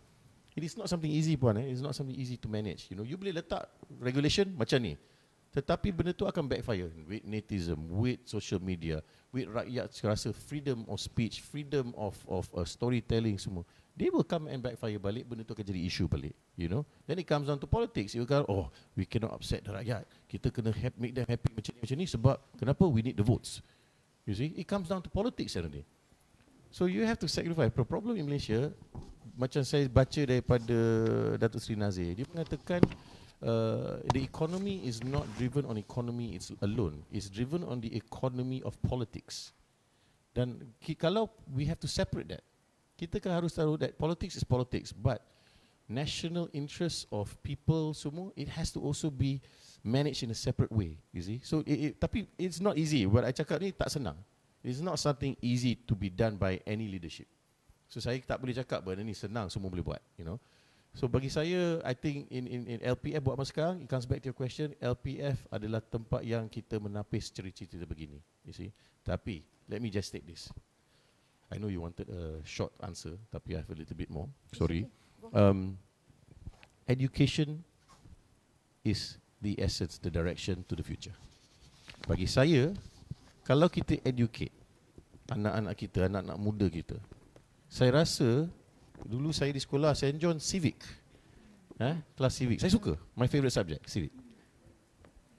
C: It is not something easy puan, It's not something easy to manage. You know, you boleh letak regulation macam ni, tetapi benda tu akan backfire with netizen, with social media, with rakyat rasa freedom of speech, freedom of storytelling semua. They will come and backfire balik, benda tu akan jadi isu balik, you know. Then it comes down to politics. You kan, oh, we cannot upset the rakyat. Kita kena make them happy macam ni sebab kenapa? We need the votes. You see, it comes down to politics suddenly. So you have to sacrifice. The problem in Malaysia, macam saya baca daripada Datuk Seri Nazir, dia mengatakan the economy is not driven on economy alone. It's driven on the economy of politics. Dan kalau we have to separate that, kita kan harus tahu that politics is politics, but national interest of people semua, it has to also be managed in a separate way, you see. So tapi it's not easy. What I cakap ni tak senang. It's not something easy to be done by any leadership. So saya tak boleh cakap benda ni senang semua boleh buat, you know. So bagi saya, I think in LPF buat masa sekarang, it comes back to your question, LPF adalah tempat yang kita menapis cerita-cerita begini, you see. Tapi let me just take this. I know you wanted a short answer, tapi I have a little bit more. Sorry. Education is the essence, the direction to the future. Bagi saya, kalau kita educate anak-anak kita, anak-anak muda kita, saya rasa dulu saya di sekolah St. John Civic, kelas civic, saya suka, my favourite subject, civic.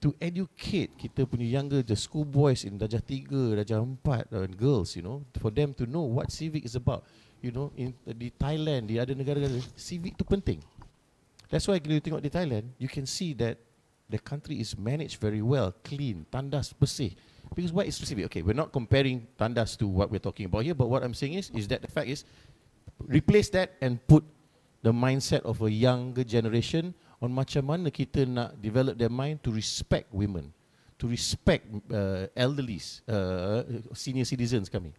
C: To educate kita punya younger, the school boys in darjah 3, darjah 4, and girls, you know, for them to know what civic is about. You know, di Thailand, di ada negara-negara, civic tu penting. That's why kalau you tengok di Thailand, you can see that the country is managed very well, clean, tandas bersih. Because what is civic? Okay, we're not comparing tandas to what we're talking about here, but what I'm saying is that the fact is, replace that and put the mindset of a younger generation on macam mana kita nak develop their mind to respect women, to respect elderlies, senior citizens kami.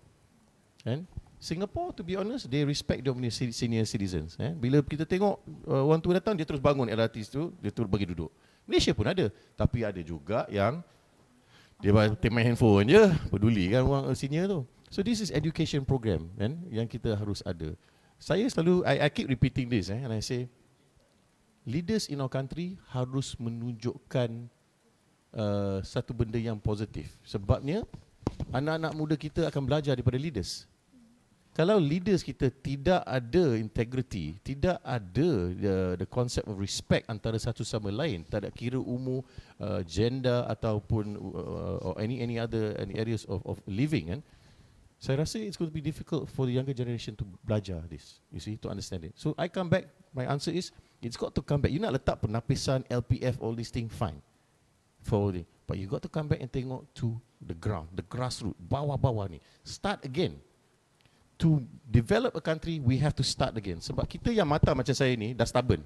C: And Singapore, to be honest, they respect their senior citizens. Bila kita tengok orang tua datang, dia terus bangun LRT tu, dia terus bagi duduk. Malaysia pun ada, tapi ada juga yang dia main handphone je, peduli kan orang senior tu. So this is education program kan, yang kita harus ada. Saya selalu, I keep repeating this, and I say, leaders in our country harus menunjukkan satu benda yang positif. Sebabnya, anak-anak muda kita akan belajar daripada leaders. Kalau leaders kita tidak ada integrity, tidak ada the concept of respect antara satu sama lain, tak ada kira umur, gender ataupun or any other areas of living kan, saya rasa it's going to be difficult for the younger generation to belajar this, you see, to understand it. So I come back, my answer is, it's got to come back. You nak letak penapisan, LPF, all these things, fine. But you got to come back and tengok to the ground, the grassroots, bawah-bawah ni. Start again. To develop a country, we have to start again. Sebab kita yang mata macam saya ni, dah stubborn.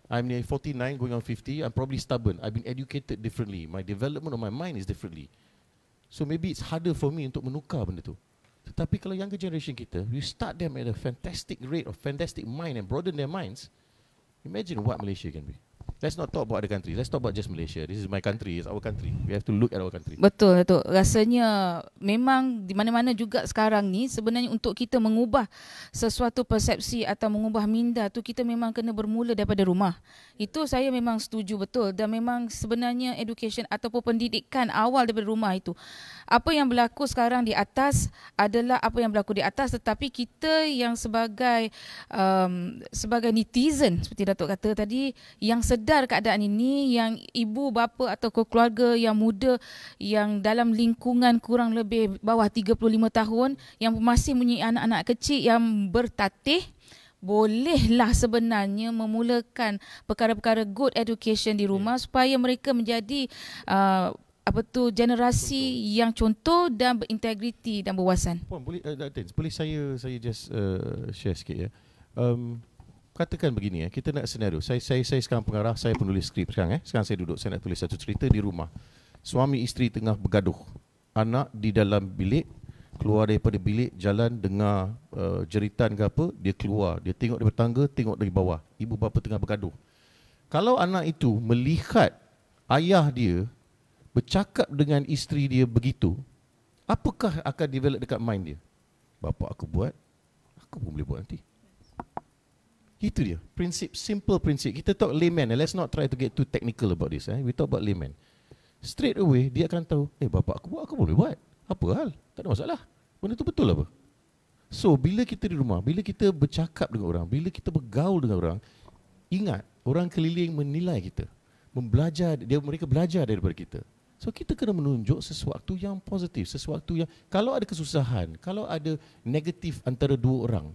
C: I'm 49, going on 50, I'm probably stubborn. I've been educated differently. My development of my mind is differently. So maybe it's harder for me untuk menukar benda tu. Tetapi kalau younger generation kita, we start them at a fantastic rate of fantastic mind and broaden their minds, imagine what Malaysia can be. Let's not talk about other countries. Let's talk about just Malaysia. This is my country. It's our country. We have to look at our country.
A: Betul, Datuk. Rasanya memang di mana-mana juga sekarang ni sebenarnya untuk kita mengubah sesuatu persepsi atau mengubah minda tu, kita memang kena bermula daripada rumah. Itu saya memang setuju betul, dan memang sebenarnya education ataupun pendidikan awal daripada rumah itu. Apa yang berlaku sekarang di atas adalah apa yang berlaku di atas, tetapi kita yang sebagai sebagai netizen seperti Datuk kata tadi, yang sedang sedar keadaan ini, yang ibu bapa atau keluarga yang muda yang dalam lingkungan kurang lebih bawah 35 tahun yang masih mempunyai anak-anak kecil yang bertatih, bolehlah sebenarnya memulakan perkara-perkara good education di rumah supaya mereka menjadi generasi yang contoh dan berintegriti dan berwawasan.
C: Puan, boleh saya just share sikit ya. Katakan begini ya, kita nak senario. Saya sekarang pengarah, saya penulis skrip sekarang. Sekarang saya duduk, saya nak tulis satu cerita di rumah. Suami isteri tengah bergaduh. Anak di dalam bilik, keluar daripada bilik, jalan dengar jeritan ke apa, dia keluar. Dia tengok dari tangga, tengok dari bawah. Ibu bapa tengah bergaduh. Kalau anak itu melihat ayah dia bercakap dengan isteri dia begitu, apakah akan develop dekat mind dia? Bapa aku buat, aku pun boleh buat nanti. Itu dia, simple prinsip. Kita talk layman, let's not try to get too technical about this. We talk about layman. Straight away, dia akan tahu, bapa aku buat, aku boleh buat. Apa hal? Tak ada masalah. Benda tu betul apa? So, bila kita di rumah, bila kita bercakap dengan orang, bila kita bergaul dengan orang, ingat, orang keliling menilai kita. Mereka belajar daripada kita. So, kita kena menunjuk sesuatu yang positif, sesuatu yang, kalau ada kesusahan, kalau ada negatif antara dua orang,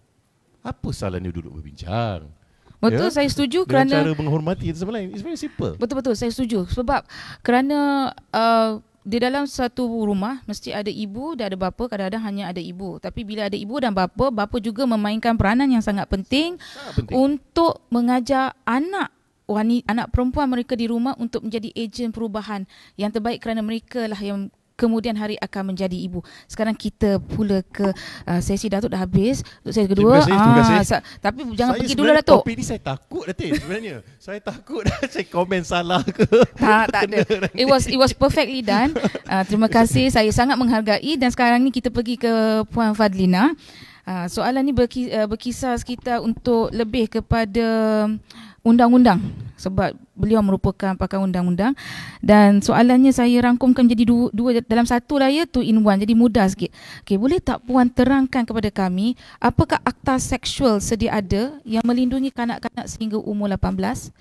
C: apa salahnya duduk berbincang?
A: Betul, saya setuju
C: dengan
A: kerana
C: cara menghormati sama lain. It's very simple.
A: Betul-betul, saya setuju. Sebab kerana di dalam satu rumah mesti ada ibu dan ada bapa, kadang-kadang hanya ada ibu. Tapi bila ada ibu dan bapa juga memainkan peranan yang sangat penting, untuk mengajar anak perempuan mereka di rumah untuk menjadi ejen perubahan yang terbaik, kerana mereka lah yang kemudian hari akan menjadi ibu. Sekarang kita pula ke sesi Datuk dah habis. Untuk sesi kedua.
C: Terima kasih.
A: Tapi jangan pergi dulu Datuk.
C: Topik ni saya takut Datin sebenarnya. Saya takut saya komen salah ke.
A: Tak ada. It was perfectly done. Terima kasih. Saya sangat menghargai, dan sekarang ni kita pergi ke Puan Fadlina. Soalan ni berkisar sekitar untuk lebih kepada undang-undang, sebab beliau merupakan pakar undang-undang, dan soalannya saya rangkumkan menjadi dua dalam satu lah ya, 2 in 1, jadi mudah sikit. Okey, boleh tak Puan terangkan kepada kami apakah akta seksual sedia ada yang melindungi kanak-kanak sehingga umur 18?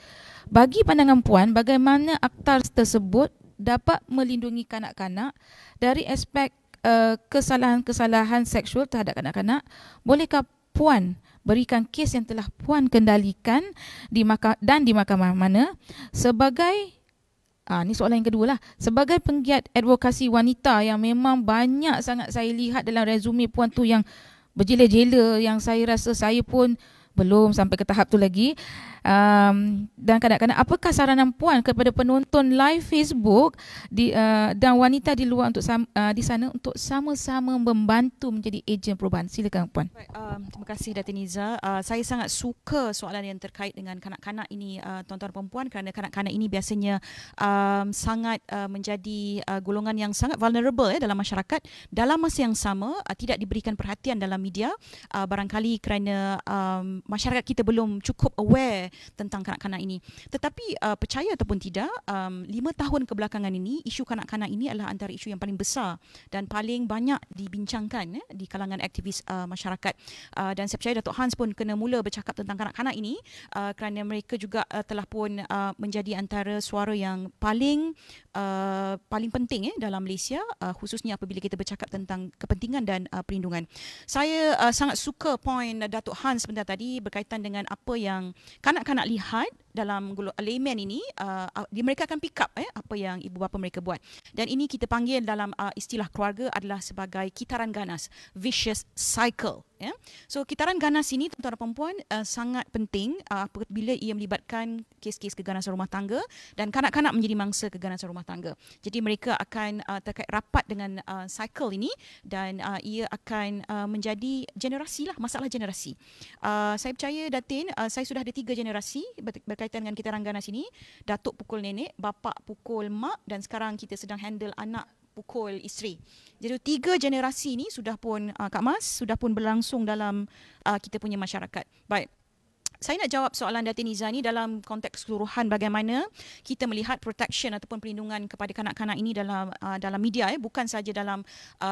A: Bagi pandangan Puan, bagaimana akta tersebut dapat melindungi kanak-kanak dari aspek kesalahan-kesalahan seksual terhadap kanak-kanak? Bolehkah Puan berikan kes yang telah Puan kendalikan di mahkamah mana sebagai ni soalan yang kedua lah, sebagai penggiat advokasi wanita yang memang banyak sangat saya lihat dalam resume Puan tu yang berjela-jela, yang saya rasa saya pun belum sampai ke tahap tu lagi. Dan kadang-kadang apakah saranan Puan kepada penonton live Facebook dan wanita di luar untuk di sana untuk sama-sama membantu menjadi ejen perubahan? Silakan Puan.
D: Terima kasih Datin Iza. Saya sangat suka soalan yang terkait dengan kanak-kanak ini, tuan-tuan perempuan, kerana kanak-kanak ini biasanya sangat menjadi golongan yang sangat vulnerable dalam masyarakat. Dalam masa yang sama tidak diberikan perhatian dalam media, barangkali kerana masyarakat kita belum cukup aware tentang kanak-kanak ini. Tetapi percaya ataupun tidak, 5 tahun kebelakangan ini, isu kanak-kanak ini adalah antara isu yang paling besar dan paling banyak dibincangkan di kalangan aktivis masyarakat. Dan saya percaya Datuk Hans pun kena mula bercakap tentang kanak-kanak ini kerana mereka juga telah pun menjadi antara suara yang paling penting dalam Malaysia, khususnya apabila kita bercakap tentang kepentingan dan perlindungan. Saya sangat suka poin Datuk Hans sebentar tadi berkaitan dengan apa yang kanak-kanak lihat dalam layman ini. Mereka akan pick up apa yang ibu bapa mereka buat, dan ini kita panggil dalam istilah keluarga adalah sebagai kitaran ganas, vicious cycle. So kitaran ganas ini, tuan-tuan dan perempuan, sangat penting apabila ia melibatkan kes-kes keganasan rumah tangga dan kanak-kanak menjadi mangsa keganasan rumah tangga. Jadi mereka akan terkait rapat dengan cycle ini, dan ia akan menjadi generasi lah, masalah generasi. Saya percaya Datin, saya sudah ada 3 generasi berkaitan dengan kitaran ganas ini. Datuk pukul nenek, bapa pukul mak, dan sekarang kita sedang handle anak pukul isteri. Jadi 3 generasi ini sudah pun Kak Mas sudah pun berlangsung dalam kita punya masyarakat. Baik. saya nak jawab soalan Datin Iza ni dalam konteks keseluruhan bagaimana kita melihat protection ataupun perlindungan kepada kanak-kanak ini dalam media, bukan saja dalam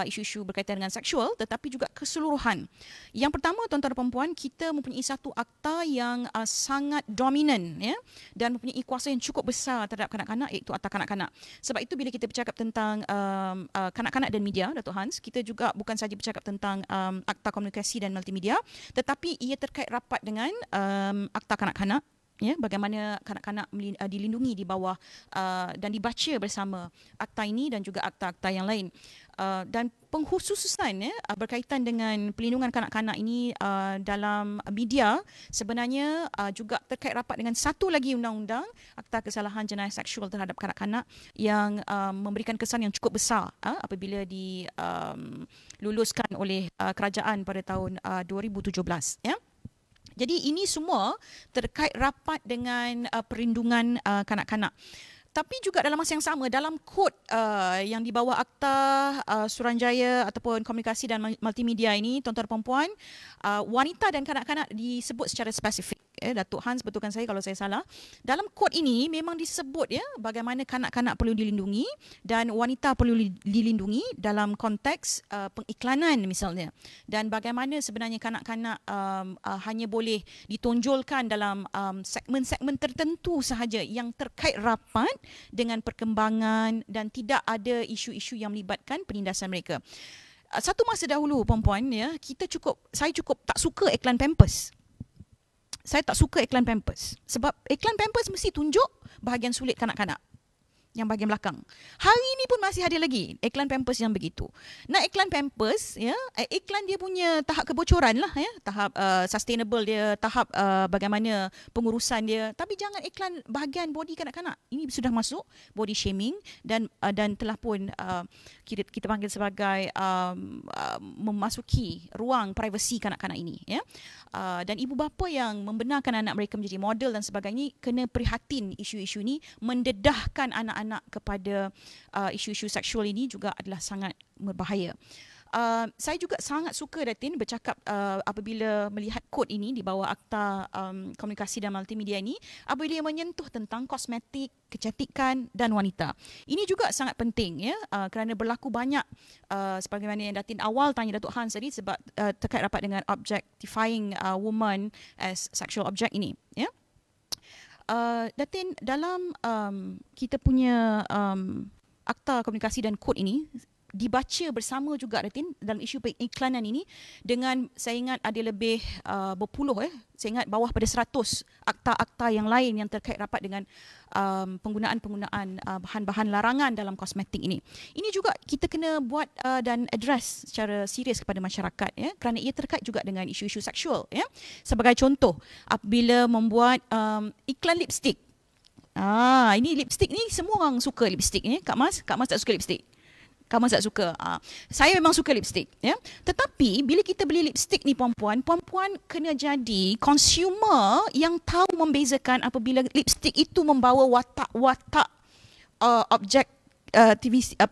D: isu-isu berkaitan dengan seksual tetapi juga keseluruhan. Yang pertama, tuan-tuan dan perempuan, kita mempunyai satu akta yang sangat dominan, ya, dan mempunyai kuasa yang cukup besar terhadap kanak-kanak, iaitu Akta Kanak-kanak. Sebab itu bila kita bercakap tentang kanak-kanak dan media, Datuk Hans, kita juga bukan saja bercakap tentang Akta Komunikasi dan Multimedia, tetapi ia terkait rapat dengan Akta Kanak-kanak, ya, bagaimana kanak-kanak dilindungi di bawah dan dibaca bersama akta ini dan juga akta-akta yang lain. Dan pengkhususan, ya, berkaitan dengan pelindungan kanak-kanak ini dalam media sebenarnya juga terkait rapat dengan satu lagi undang-undang, Akta Kesalahan Jenayah Seksual terhadap Kanak-kanak, yang memberikan kesan yang cukup besar apabila diluluskan oleh kerajaan pada tahun 2017, ya. Jadi ini semua terkait rapat dengan perlindungan kanak-kanak. Tapi juga dalam masa yang sama, dalam kod yang di bawah Akta Suruhanjaya ataupun Komunikasi dan Multimedia ini, tuan-tuan dan perempuan, wanita dan kanak-kanak disebut secara spesifik. Datuk Hans betulkan saya kalau saya salah. Dalam kod ini memang disebut, ya, bagaimana kanak-kanak perlu dilindungi dan wanita perlu dilindungi dalam konteks pengiklanan misalnya. Dan bagaimana sebenarnya kanak-kanak hanya boleh ditonjolkan dalam segmen-segmen tertentu sahaja yang terkait rapat dengan perkembangan dan tidak ada isu-isu yang melibatkan penindasan mereka. Satu masa dahulu, perempuan, ya, saya cukup tak suka iklan Pampers. Saya tak suka iklan Pampers sebab iklan Pampers mesti tunjuk bahagian sulit kanak-kanak yang bahagian belakang. Hari ini pun masih ada lagi iklan Pampers yang begitu. Nak iklan Pampers, ya, iklan dia punya tahap kebocoran lah, ya, tahap sustainable dia, tahap bagaimana pengurusan dia. Tapi jangan iklan bahagian body kanak-kanak. Ini sudah masuk body shaming dan telah pun kita panggil sebagai memasuki ruang privasi kanak-kanak ini, ya. Dan ibu bapa yang membenarkan anak mereka menjadi model dan sebagainya kena prihatin isu-isu ini. Mendedahkan anak-anak kepada isu-isu seksual ini juga adalah sangat berbahaya. Saya juga sangat suka, Datin, bercakap apabila melihat kod ini di bawah Akta Komunikasi dan Multimedia ini, apabila menyentuh tentang kosmetik, kecantikan dan wanita. Ini juga sangat penting, ya, kerana berlaku banyak sebagaimana yang Datin awal tanya Datuk Hans tadi sebab terkait rapat dengan objectifying woman as sexual object ini, ya. Datin, dalam kita punya Akta Komunikasi dan Kod ini dibaca bersama juga, Datin, dalam isu pengiklanan ini dengan, saya ingat ada lebih berpuluh, saya ingat bawah pada 100 akta-akta yang lain yang terkait rapat dengan penggunaan bahan-bahan larangan dalam kosmetik ini. Ini juga kita kena buat dan address secara serius kepada masyarakat, ya, kerana ia terkait juga dengan isu-isu seksual, ya. Sebagai contoh, apabila membuat iklan lipstick. Ini lipstick ni semua orang suka lipstick, ya. Kak Mas tak suka lipstick. Kamu tak suka. Saya memang suka lipstick, ya. Tetapi bila kita beli lipstick ni, puan-puan kena jadi consumer yang tahu membezakan apabila lipstick itu membawa watak-watak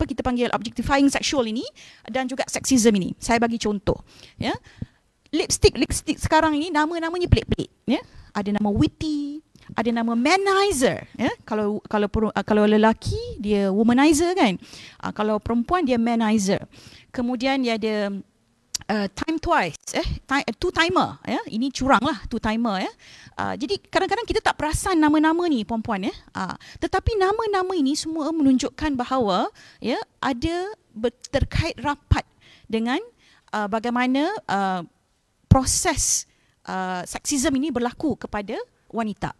D: kita panggil objectifying sexual ini dan juga sexism ini. Saya bagi contoh, ya. Lipstick sekarang ini nama-namanya pelik-pelik, ya. Ada nama witty, ada nama manizer, ya. Kalau lelaki dia womanizer, kan. Kalau perempuan dia manizer. Kemudian dia ada time twice, two timer, ya. Ini curang lah, two timer, ya. Jadi kadang-kadang kita tak perasan nama-nama ni, puan-puan, ya. Tetapi nama-nama ini semua menunjukkan bahawa, ya, ada terkait rapat dengan bagaimana proses seksisme ini berlaku kepada wanita.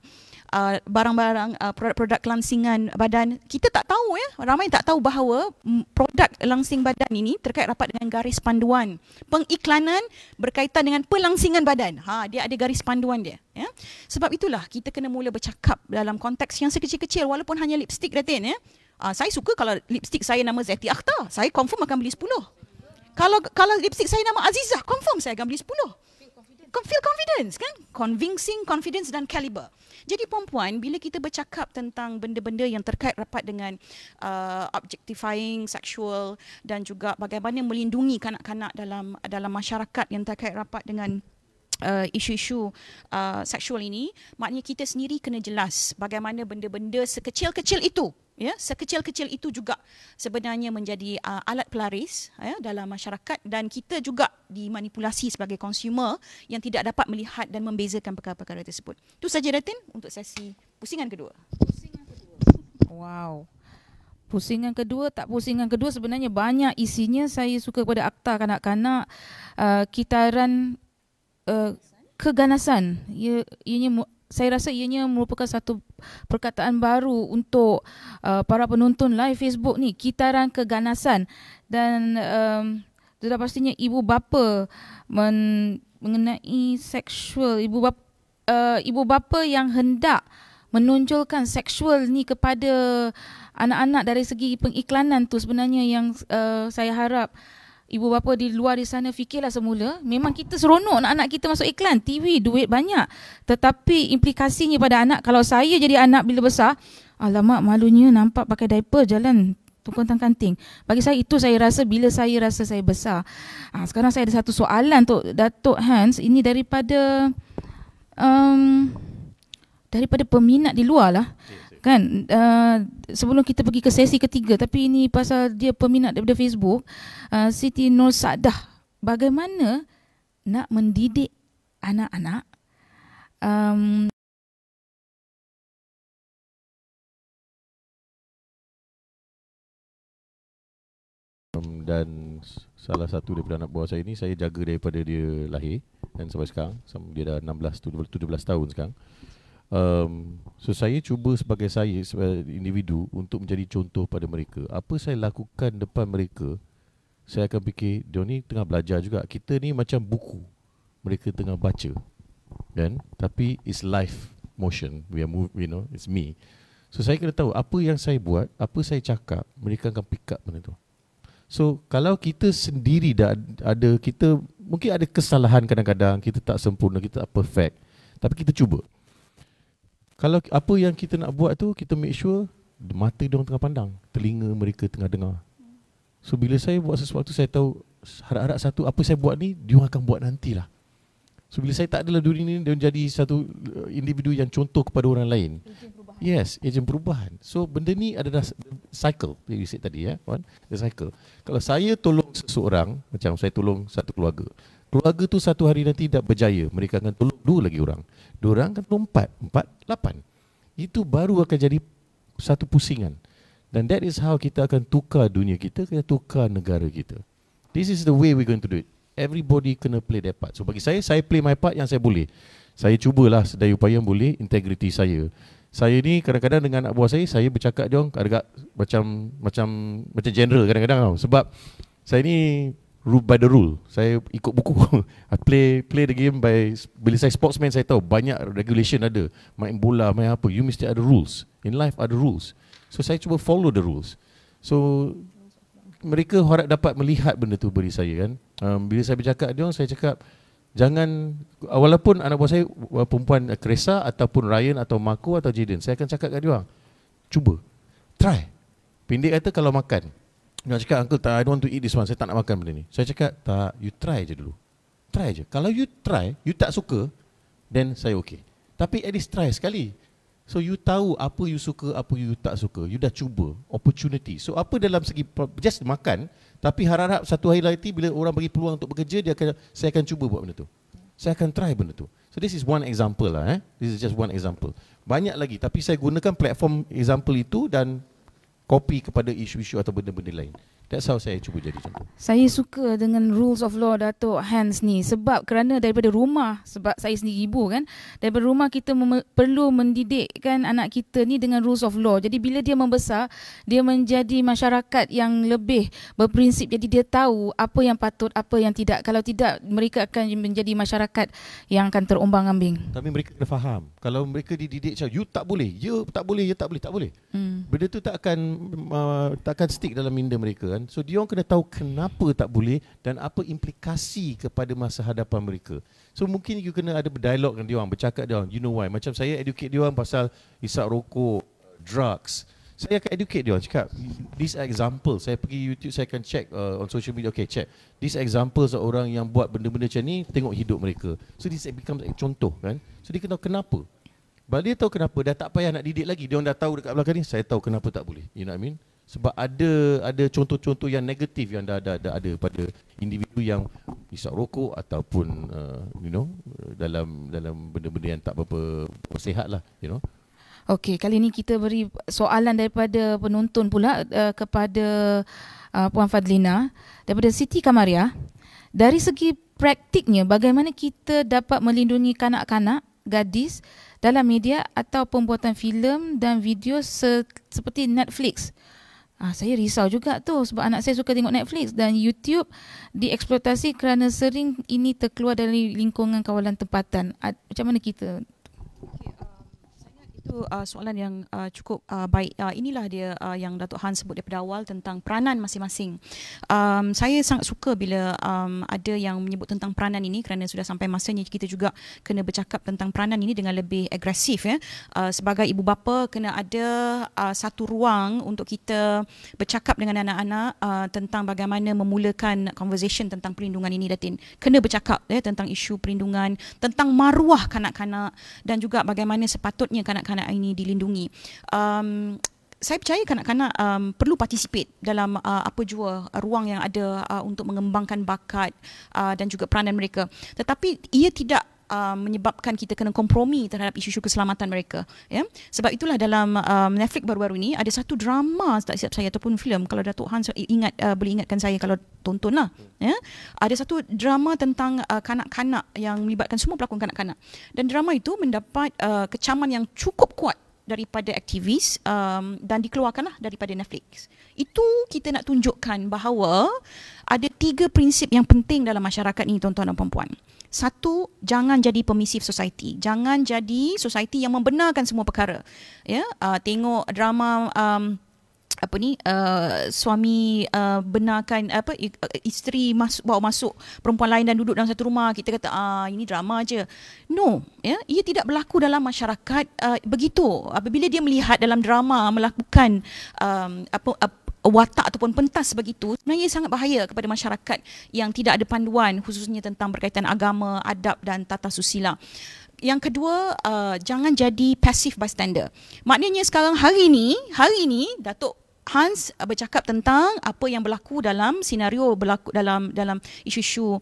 D: Barang-barang, produk langsingan badan, kita tak tahu, ya, ramai tak tahu bahawa produk langsing badan ini terkait rapat dengan garis panduan pengiklanan berkaitan dengan pelangsingan badan. Dia ada garis panduan dia, ya. Sebab itulah kita kena mula bercakap dalam konteks yang sekecil-kecil, walaupun hanya lipstick, Datin, ya. Saya suka kalau lipstick saya nama Zeti Akhtar, saya confirm akan beli 10. Kalau lipstick saya nama Azizah, confirm saya akan beli 10. Feel confidence, kan? Convincing, confidence dan caliber. Jadi puan-puan, bila kita bercakap tentang benda-benda yang terkait rapat dengan objectifying sexual dan juga bagaimana melindungi kanak-kanak dalam masyarakat yang terkait rapat dengan isu-isu seksual ini, maknanya kita sendiri kena jelas bagaimana benda-benda sekecil-kecil itu, ya, sekecil-kecil itu juga sebenarnya menjadi alat pelaris ya, dalam masyarakat, dan kita juga dimanipulasi sebagai consumer yang tidak dapat melihat dan membezakan perkara-perkara tersebut. Itu saja Datin untuk sesi pusingan kedua.
A: Wow. Pusingan kedua, pusingan kedua sebenarnya banyak isinya. Saya suka pada akta kanak-kanak, kitaran keganasan. Saya rasa ianya merupakan satu perkataan baru untuk para penonton live Facebook ni, kitaran keganasan. Dan sudah pastinya ibu bapa mengenai seksual, ibu bapa yang hendak menonjolkan seksual ni kepada anak-anak dari segi pengiklanan tu sebenarnya yang saya harap ibu bapa di luar di sana fikirlah semula. Memang kita seronok nak anak kita masuk iklan TV, duit banyak. Tetapi implikasinya pada anak, kalau saya jadi anak bila besar, alamak malunya nampak pakai diaper jalan tungkang-kanting. Bagi saya itu, saya rasa bila saya rasa saya besar. Sekarang saya ada satu soalan untuk Datuk Hans, ini daripada peminat di luar lah. Kan sebelum kita pergi ke sesi ketiga, tapi ini pasal dia peminat daripada Facebook, Siti Nur Saadah, bagaimana nak mendidik anak-anak
C: dan salah satu daripada anak buah saya ni saya jaga daripada dia lahir dan sampai sekarang, dia dah 17 tahun sekarang. So saya cuba sebagai individu untuk menjadi contoh pada mereka. Apa saya lakukan depan mereka, saya akan fikir dia ni tengah belajar juga. Kita ni macam buku, mereka tengah baca, kan? Tapi it's live motion, we are move, you know, it's me. So saya kena tahu apa yang saya buat, apa saya cakap, mereka akan pick up benda tu. So kalau kita sendiri dah ada, kita mungkin ada kesalahan kadang-kadang, kita tak sempurna, kita tak perfect, tapi kita cuba. Kalau apa yang kita nak buat tu, kita make sure mata diorang tengah pandang, telinga mereka tengah dengar. So bila saya buat sesuatu, saya tahu harap-harap satu, apa saya buat ni diorang akan buat nantilah. So bila saya tak adalah dunia ni, dia jadi satu individu yang contoh kepada orang lain. Yes, ejen perubahan. So benda ni adalah cycle, you said tadi ya, kan? The cycle. Kalau saya tolong seseorang, macam saya tolong satu keluarga, keluarga tu satu hari nanti dah berjaya, mereka akan tolong dua lagi orang. Dua orang akan tolong empat, 8. Itu baru akan jadi satu pusingan. Dan that is how kita akan tukar dunia kita, kita tukar negara kita. This is the way we're going to do it. Everybody kena play their part. So bagi saya play my part yang saya boleh. Saya cubalah sedaya upaya yang boleh, integriti saya. Saya ni kadang-kadang dengan anak buah saya bercakap dia orang agak macam general kadang-kadang tau. Sebab saya ni by the rule. Saya ikut buku. I play the game by, bila saya sportsman saya tahu banyak regulation ada. Main bola, main apa, you mesti ada rules. In life ada rules. So saya cuba follow the rules. So mereka harap dapat melihat benda tu beri saya kan. Bila saya bercakap dia orang, saya cakap jangan, walaupun anak buah saya perempuan Kresa ataupun Ryan atau Mako atau Jaden, saya akan cakap kat dia orang, cuba, try. Pendek kata kalau makan, dia cakap uncle I don't want to eat this one, saya tak nak makan benda ni. Saya cakap tak, you try je dulu. Try je. Kalau you try, you tak suka, then saya okay. Tapi at least try sekali. So you tahu apa you suka, apa you tak suka. You dah cuba, opportunity. So apa dalam segi just makan, tapi harap-harap satu hari nanti bila orang bagi peluang untuk bekerja, saya akan cuba buat benda tu. Saya akan try benda tu. So this is one example lah. This is just one example. Banyak lagi, tapi saya gunakan platform example itu dan copy kepada isu-isu atau benda-benda lain. That's how saya cuba jadi contoh.
A: Saya suka dengan rules of law Datuk Hans ni, sebab kerana daripada rumah, sebab saya sendiri ibu kan, daripada rumah kita perlu mendidikkan anak kita ni dengan rules of law. Jadi bila dia membesar, dia menjadi masyarakat yang lebih berprinsip, jadi dia tahu apa yang patut, apa yang tidak. Kalau tidak, mereka akan menjadi masyarakat yang akan terombang-ambing.
C: Tapi mereka kena faham, kalau mereka dididik macam you tak boleh, you tak boleh, you tak boleh, tak boleh. Benda tu tak akan stick dalam minda mereka kan. So dia orang kena tahu kenapa tak boleh dan apa implikasi kepada masa hadapan mereka. So mungkin you kena ada berdialog dengan dia orang, bercakap dia orang, you know why. Macam saya educate dia orang pasal hisap rokok, drugs. Saya akan educate dia orang, cakap this example, saya pergi YouTube, saya akan check on social media, okay, check this example seorang yang buat benda-benda macam ni, tengok hidup mereka. So this becomes contoh kan. So dia kena tahu kenapa. Bila dia tahu kenapa, dah tak payah nak didik lagi. Dia orang dah tahu dekat belakang ni, saya tahu kenapa tak boleh. You know what I mean? Sebab ada contoh-contoh yang negatif yang dah ada pada individu yang hisap rokok ataupun dalam benda-benda yang tak berapa sihat lah, you know.
A: Okey, kali ini kita beri soalan daripada penonton pula kepada Puan Fadlina daripada Siti Kamaria. Dari segi praktiknya, bagaimana kita dapat melindungi kanak-kanak, gadis dalam media atau pembuatan filem dan video seperti Netflix? Saya risau juga tu sebab anak saya suka tengok Netflix dan YouTube dieksploitasi kerana sering ini terkeluar dari lingkungan kawalan tempatan. Macam mana kita?
D: Itu soalan yang cukup baik. Inilah dia yang Datuk Han sebut daripada awal tentang peranan masing-masing. Saya sangat suka bila ada yang menyebut tentang peranan ini kerana sudah sampai masanya kita juga kena bercakap tentang peranan ini dengan lebih agresif. Sebagai ibu bapa kena ada satu ruang untuk kita bercakap dengan anak-anak tentang bagaimana memulakan conversation tentang perlindungan ini, Datin. Kena bercakap tentang isu perlindungan, tentang maruah kanak-kanak dan juga bagaimana sepatutnya kanak-kanak ini dilindungi. Saya percaya kanak-kanak perlu participate dalam apa jua ruang yang ada untuk mengembangkan bakat dan juga peranan mereka. Tetapi ia tidak menyebabkan kita kena kompromi terhadap isu-isu keselamatan mereka. Ya? Sebab itulah dalam Netflix baru-baru ini ada satu drama, tak silap saya, ataupun filem, kalau Datuk Han boleh ingatkan saya kalau tontonlah. Ya? Ada satu drama tentang kanak-kanak yang melibatkan semua pelakon kanak-kanak. Dan drama itu mendapat kecaman yang cukup kuat daripada aktivis dan dikeluarkanlah daripada Netflix. Itu kita nak tunjukkan bahawa ada 3 prinsip yang penting dalam masyarakat ini, tuan-tuan dan puan-puan. Satu, jangan jadi permissive society. Jangan jadi society yang membenarkan semua perkara. Ya, tengok drama suami benarkan isteri bawa masuk perempuan lain dan duduk dalam satu rumah, kita kata ini drama aje. No, ya, ia tidak berlaku dalam masyarakat begitu. Apabila dia melihat dalam drama melakukan watak ataupun pentas begitu, sebenarnya sangat bahaya kepada masyarakat yang tidak ada panduan khususnya tentang berkaitan agama, adab dan tata susila. Yang kedua, jangan jadi passive bystander. Maknanya sekarang hari ini Datuk Hans bercakap tentang apa yang berlaku dalam senario berlaku dalam isu-isu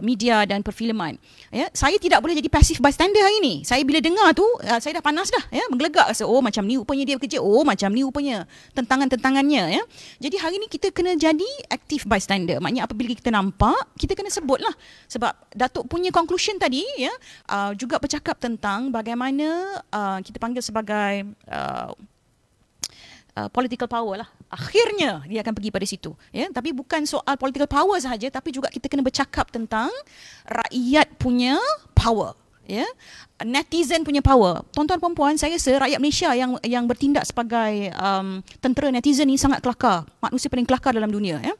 D: media dan perfilman. Ya, saya tidak boleh jadi passive bystander hari ini. Saya bila dengar tu saya dah panas dah, ya, menggelegak rasa macam ni rupanya dia bekerja, macam ni rupanya tentangan-tentangannya, ya. Jadi hari ini kita kena jadi active bystander. Maknanya apabila kita nampak, kita kena sebutlah. Sebab Datuk punya conclusion tadi, ya, juga bercakap tentang bagaimana kita panggil sebagai political power lah. Akhirnya dia akan pergi pada situ. Ya? Tapi bukan soal political power sahaja, tapi juga kita kena bercakap tentang rakyat punya power. Ya? Netizen punya power. Tuan-tuan puan-puan, saya rasa rakyat Malaysia yang bertindak sebagai tentera netizen ni sangat kelakar. Manusia paling kelakar dalam dunia. Ya?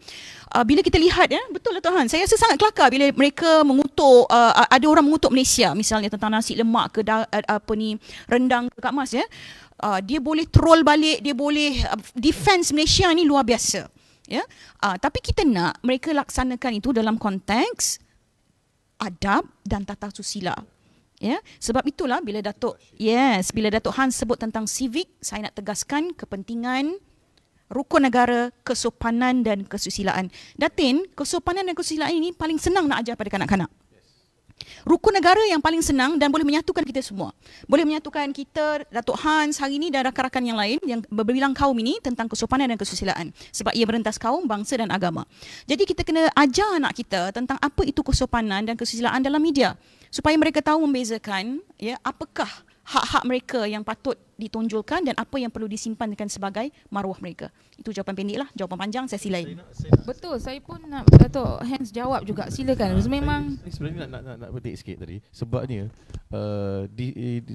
D: Bila kita lihat, ya, betul lah Tuhan, saya rasa sangat kelakar bila mereka mengutuk, ada orang mengutuk Malaysia misalnya tentang nasi lemak ke rendang ke Kak Mas, ya. Dia boleh troll balik, dia boleh defense Malaysia ni luar biasa, ya. Tapi kita nak mereka laksanakan itu dalam konteks adab dan tata susila, ya. Sebab itulah bila Datuk Han sebut tentang civic, saya nak tegaskan kepentingan rukun negara, kesopanan dan kesusilaan. Datin, kesopanan dan kesusilaan ini paling senang nak ajar pada kanak-kanak. Rukun negara yang paling senang dan boleh menyatukan kita semua. Boleh menyatukan kita, Datuk Hans hari ini dan rakan-rakan yang lain yang berbilang kaum ini tentang kesopanan dan kesusilaan. Sebab ia merentas kaum, bangsa dan agama. Jadi kita kena ajar anak kita tentang apa itu kesopanan dan kesusilaan dalam media. Supaya mereka tahu membezakan, ya, apakah hak-hak mereka yang patut ditonjolkan dan apa yang perlu disimpankan sebagai maruah mereka. Itu jawapan pendek lah. Jawapan panjang saya silai.
A: Betul, saya pun nak Datuk Hans jawab juga. Silakan. Memang
C: saya sebenarnya nak petik sikit tadi. Sebabnya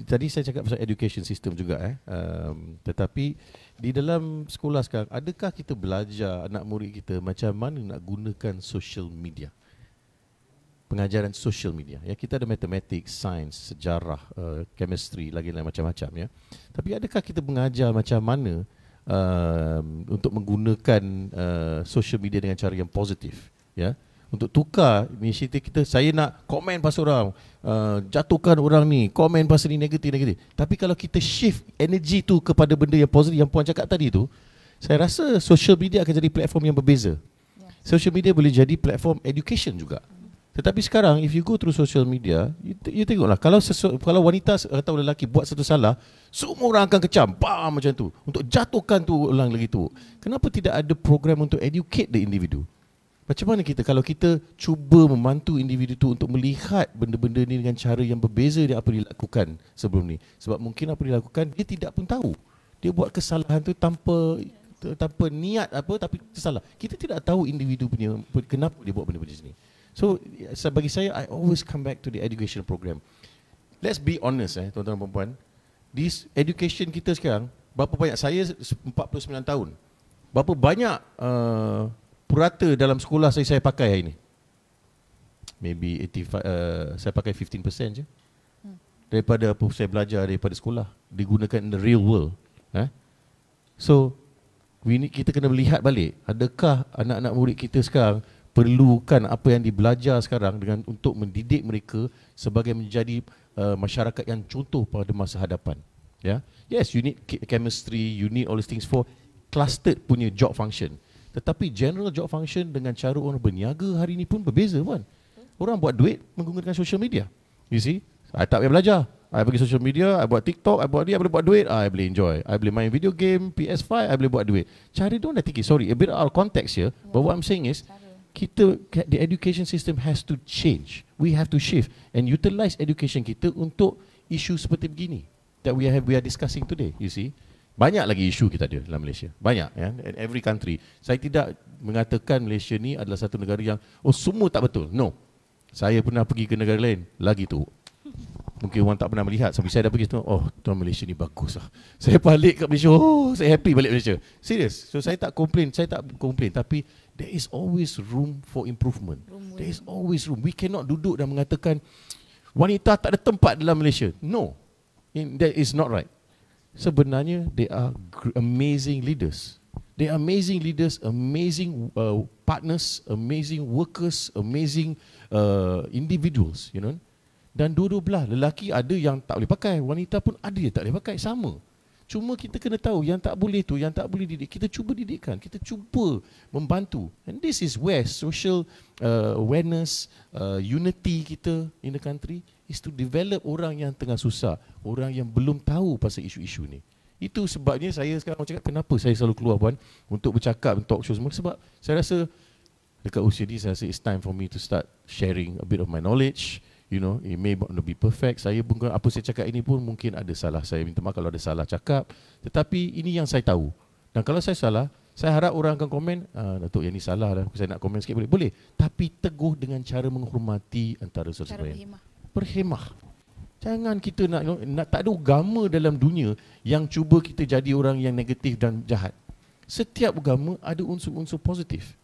C: tadi saya cakap pasal education system juga, tetapi di dalam sekolah sekarang, adakah kita belajar anak murid kita macam mana nak gunakan social media? Pengajaran social media, ya, kita ada matematik, sains, sejarah, chemistry, lagi macam-macam, ya. Tapi adakah kita mengajar macam mana untuk menggunakan social media dengan cara yang positif, ya. Untuk tukar inisiatif kita, saya nak komen pasal orang, jatuhkan orang ni, komen pasal ni negatif. Tapi kalau kita shift energy tu kepada benda yang positif yang Puan cakap tadi tu, saya rasa social media akan jadi platform yang berbeza. Social media boleh jadi platform education juga. Tetapi sekarang if you go through social media, you tengoklah, kalau wanita atau lelaki buat satu salah, semua orang akan kecam, bam, macam tu, untuk jatuhkan tu orang lagi tu. Kenapa tidak ada program untuk educate the individu? Macam mana kalau kita cuba membantu individu tu untuk melihat benda-benda ni dengan cara yang berbeza dari apa dilakukan sebelum ni? Sebab mungkin apa dilakukan dia tidak pun tahu. Dia buat kesalahan tu tanpa niat apa, tapi tersalah. Kita tidak tahu individu punya kenapa dia buat benda-benda macam ni. So bagi saya, I always come back to the education program. Let's be honest, tuan-tuan dan puan-puan, this education kita sekarang, berapa banyak, saya 49 tahun, berapa banyak purata dalam sekolah saya pakai hari ni? Maybe 85, saya pakai 15% je daripada apa saya belajar daripada sekolah, digunakan in the real world. So kita kena melihat balik, adakah anak-anak murid kita sekarang perlukan apa yang dibelajar sekarang untuk mendidik mereka sebagai menjadi masyarakat yang contoh pada masa hadapan. Yes, you need chemistry, you need all these things for clustered punya job function. Tetapi general job function dengan cara orang berniaga hari ni pun berbeza, kan? Orang buat duit menggunakan social media. You see, I tak payah belajar, I pergi social media, I buat TikTok, I buat dia, I boleh buat duit, I boleh enjoy, I boleh main video game, PS5, I boleh buat duit. Cara don't think it. Sorry, a bit out of context here, but what I'm saying is, the education system has to change. We have to shift and utilize education kita untuk isu seperti begini that we are discussing today. You see, banyak lagi isu kita ada dalam Malaysia, banyak, ya, in every country. Saya tidak mengatakan Malaysia ni adalah satu negara yang semua tak betul. No, saya pernah pergi ke negara lain lagi tu. Mungkin orang tak pernah melihat, sampai saya dah pergi tu, tuan Malaysia ni bagus lah. Saya balik kat Malaysia, saya happy balik Malaysia. Serius. So saya tak complain, tapi there is always room for improvement. There is always room. We cannot duduk dan mengatakan wanita tak ada tempat dalam Malaysia. No, that is not right. Sebenarnya they are amazing leaders. They are amazing leaders, amazing partners, amazing workers, amazing individuals, you know. Dan dua-dua belah, lelaki ada yang tak boleh pakai, wanita pun ada yang tak boleh pakai, sama. Cuma kita kena tahu yang tak boleh tu, yang tak boleh didik, kita cuba didikkan, kita cuba membantu. And this is where social awareness, unity kita in the country is to develop orang yang tengah susah, orang yang belum tahu pasal isu-isu ni. Itu sebabnya saya sekarang cakap kenapa saya selalu keluar, Puan, untuk bercakap, talk show semua. Sebab saya rasa dekat usia ni, saya rasa it's time for me to start sharing a bit of my knowledge. You know, it may not be perfect. Saya pun, apa saya cakap ini pun mungkin ada salah. Saya minta maaf kalau ada salah cakap. Tetapi ini yang saya tahu. Dan kalau saya salah, saya harap orang akan komen, Datuk yang ni salah lah, saya nak komen sikit boleh? Boleh. Tapi teguh dengan cara menghormati antara saudara. Berhemah. Jangan kita nak tak ada agama dalam dunia yang cuba kita jadi orang yang negatif dan jahat. Setiap agama ada unsur-unsur positif.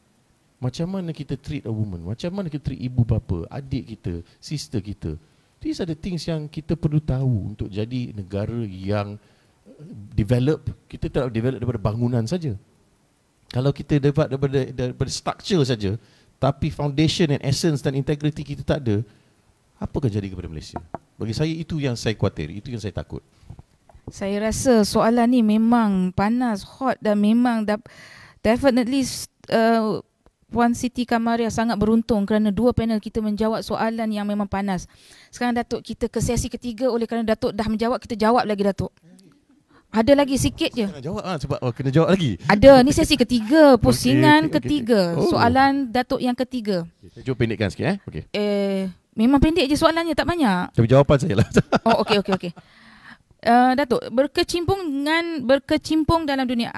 C: Macam mana kita treat a woman, macam mana kita treat ibu bapa, adik kita, sister kita. These are the things yang kita perlu tahu untuk jadi negara yang develop. Kita tak develop daripada bangunan saja. Kalau kita dapat daripada structure saja, tapi foundation and essence dan integrity kita tak ada, apa akan jadi kepada Malaysia? Bagi saya itu yang saya khawatir, itu yang saya takut.
A: Saya rasa soalan ni memang panas, hot, dan memang definitely Puan Siti Kamaria sangat beruntung kerana dua panel kita menjawab soalan yang memang panas. Sekarang Datuk kita ke sesi ketiga, oleh kerana Datuk dah menjawab, kita jawab lagi Datuk. Ada lagi sikit je.
C: Kena jawab sebab kena jawab lagi.
A: Ada, ni sesi ketiga, pusingan ketiga.
C: Okay.
A: Soalan Datuk yang ketiga.
C: Saya cuba pendekkan sikit. Okay.
A: Memang pendek je soalannya, tak banyak.
C: Tapi jawapan saya lah.
A: Okey. Datuk, berkecimpung dalam dunia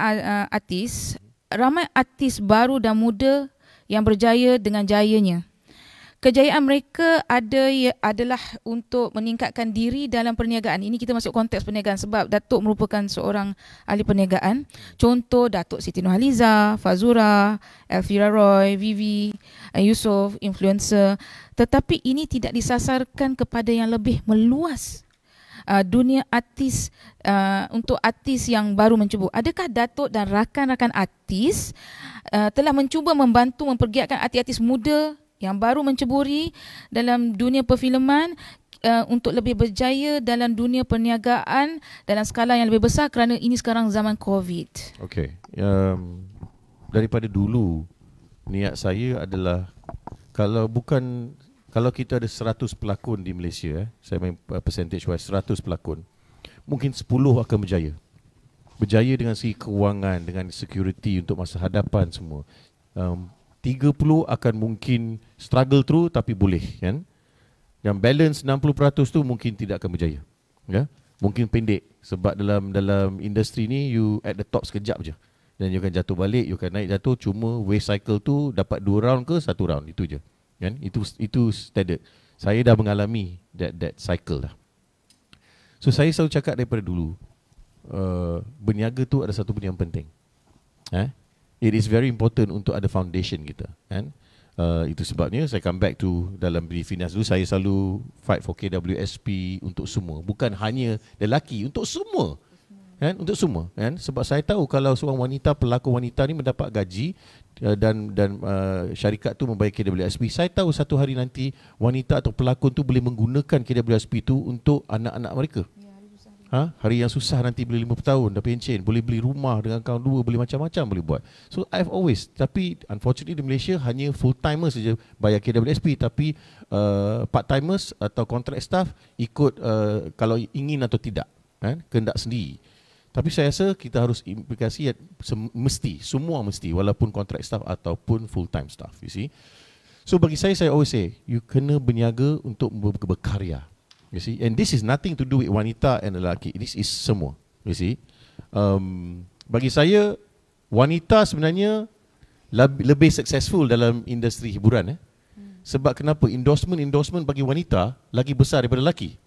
A: artis, ramai artis baru dan muda yang berjaya dengan jayanya. Kejayaan mereka adalah untuk meningkatkan diri dalam perniagaan. Ini kita masuk konteks perniagaan sebab Datuk merupakan seorang ahli perniagaan. Contoh Datuk Siti Nurhaliza, Fazura, Elvira Roy, Vivi, Yusof, influencer. Tetapi ini tidak disasarkan kepada yang lebih meluas. dunia artis, untuk artis yang baru mencuba. Adakah Datuk dan rakan-rakan artis telah mencuba membantu mempergiatkan artis-artis muda yang baru menceburi dalam dunia perfilman untuk lebih berjaya dalam dunia perniagaan dalam skala yang lebih besar, kerana ini sekarang zaman COVID?
C: Okay. Daripada dulu, niat saya adalah kalau kita ada 100 pelakon di Malaysia, saya main percentage wise 100 pelakon, mungkin 10 akan berjaya. Berjaya dengan segi kewangan, dengan security untuk masa hadapan semua. 30 akan mungkin struggle through tapi boleh, kan? Yang balance 60% tu mungkin tidak akan berjaya. Ya? Mungkin pendek sebab dalam industri ni you at the top sekejap je. Dan you akan jatuh balik, you akan naik jatuh, cuma wave cycle tu dapat 2 round ke 1 round, itu je. Kan? Itu standard. Saya dah mengalami that cycle dah. So saya selalu cakap daripada dulu, berniaga tu ada satu benda yang penting. It is very important untuk ada foundation kita, kan? Itu sebabnya saya come back to dalam finance dulu, saya selalu fight for KWSP untuk semua, bukan hanya lelaki, untuk semua. Kan? Untuk semua, kan? Sebab saya tahu kalau seorang wanita, pelakon wanita ni mendapat gaji dan syarikat tu membayar KWSP, saya tahu satu hari nanti wanita atau pelakon tu boleh menggunakan KWSP tu untuk anak-anak mereka. Hari yang susah nanti beli 50 tahun dah pencen, boleh beli rumah dengan kawan 2, boleh macam-macam boleh buat. So I've always, tapi unfortunately di Malaysia hanya full timers saja bayar KWSP, tapi part timers atau contract staff ikut kalau ingin atau tidak, kan? Kehendak sendiri. Tapi saya rasa kita harus implikasi semua mesti, walaupun contract staff ataupun full time staff, you see. So bagi saya always say, you kena berniaga untuk berkarya, you see. And this is nothing to do with wanita and lelaki, this is semua, you see. Bagi saya, wanita sebenarnya lebih successful dalam industri hiburan. Sebab kenapa? Endorsement bagi wanita lagi besar daripada lelaki.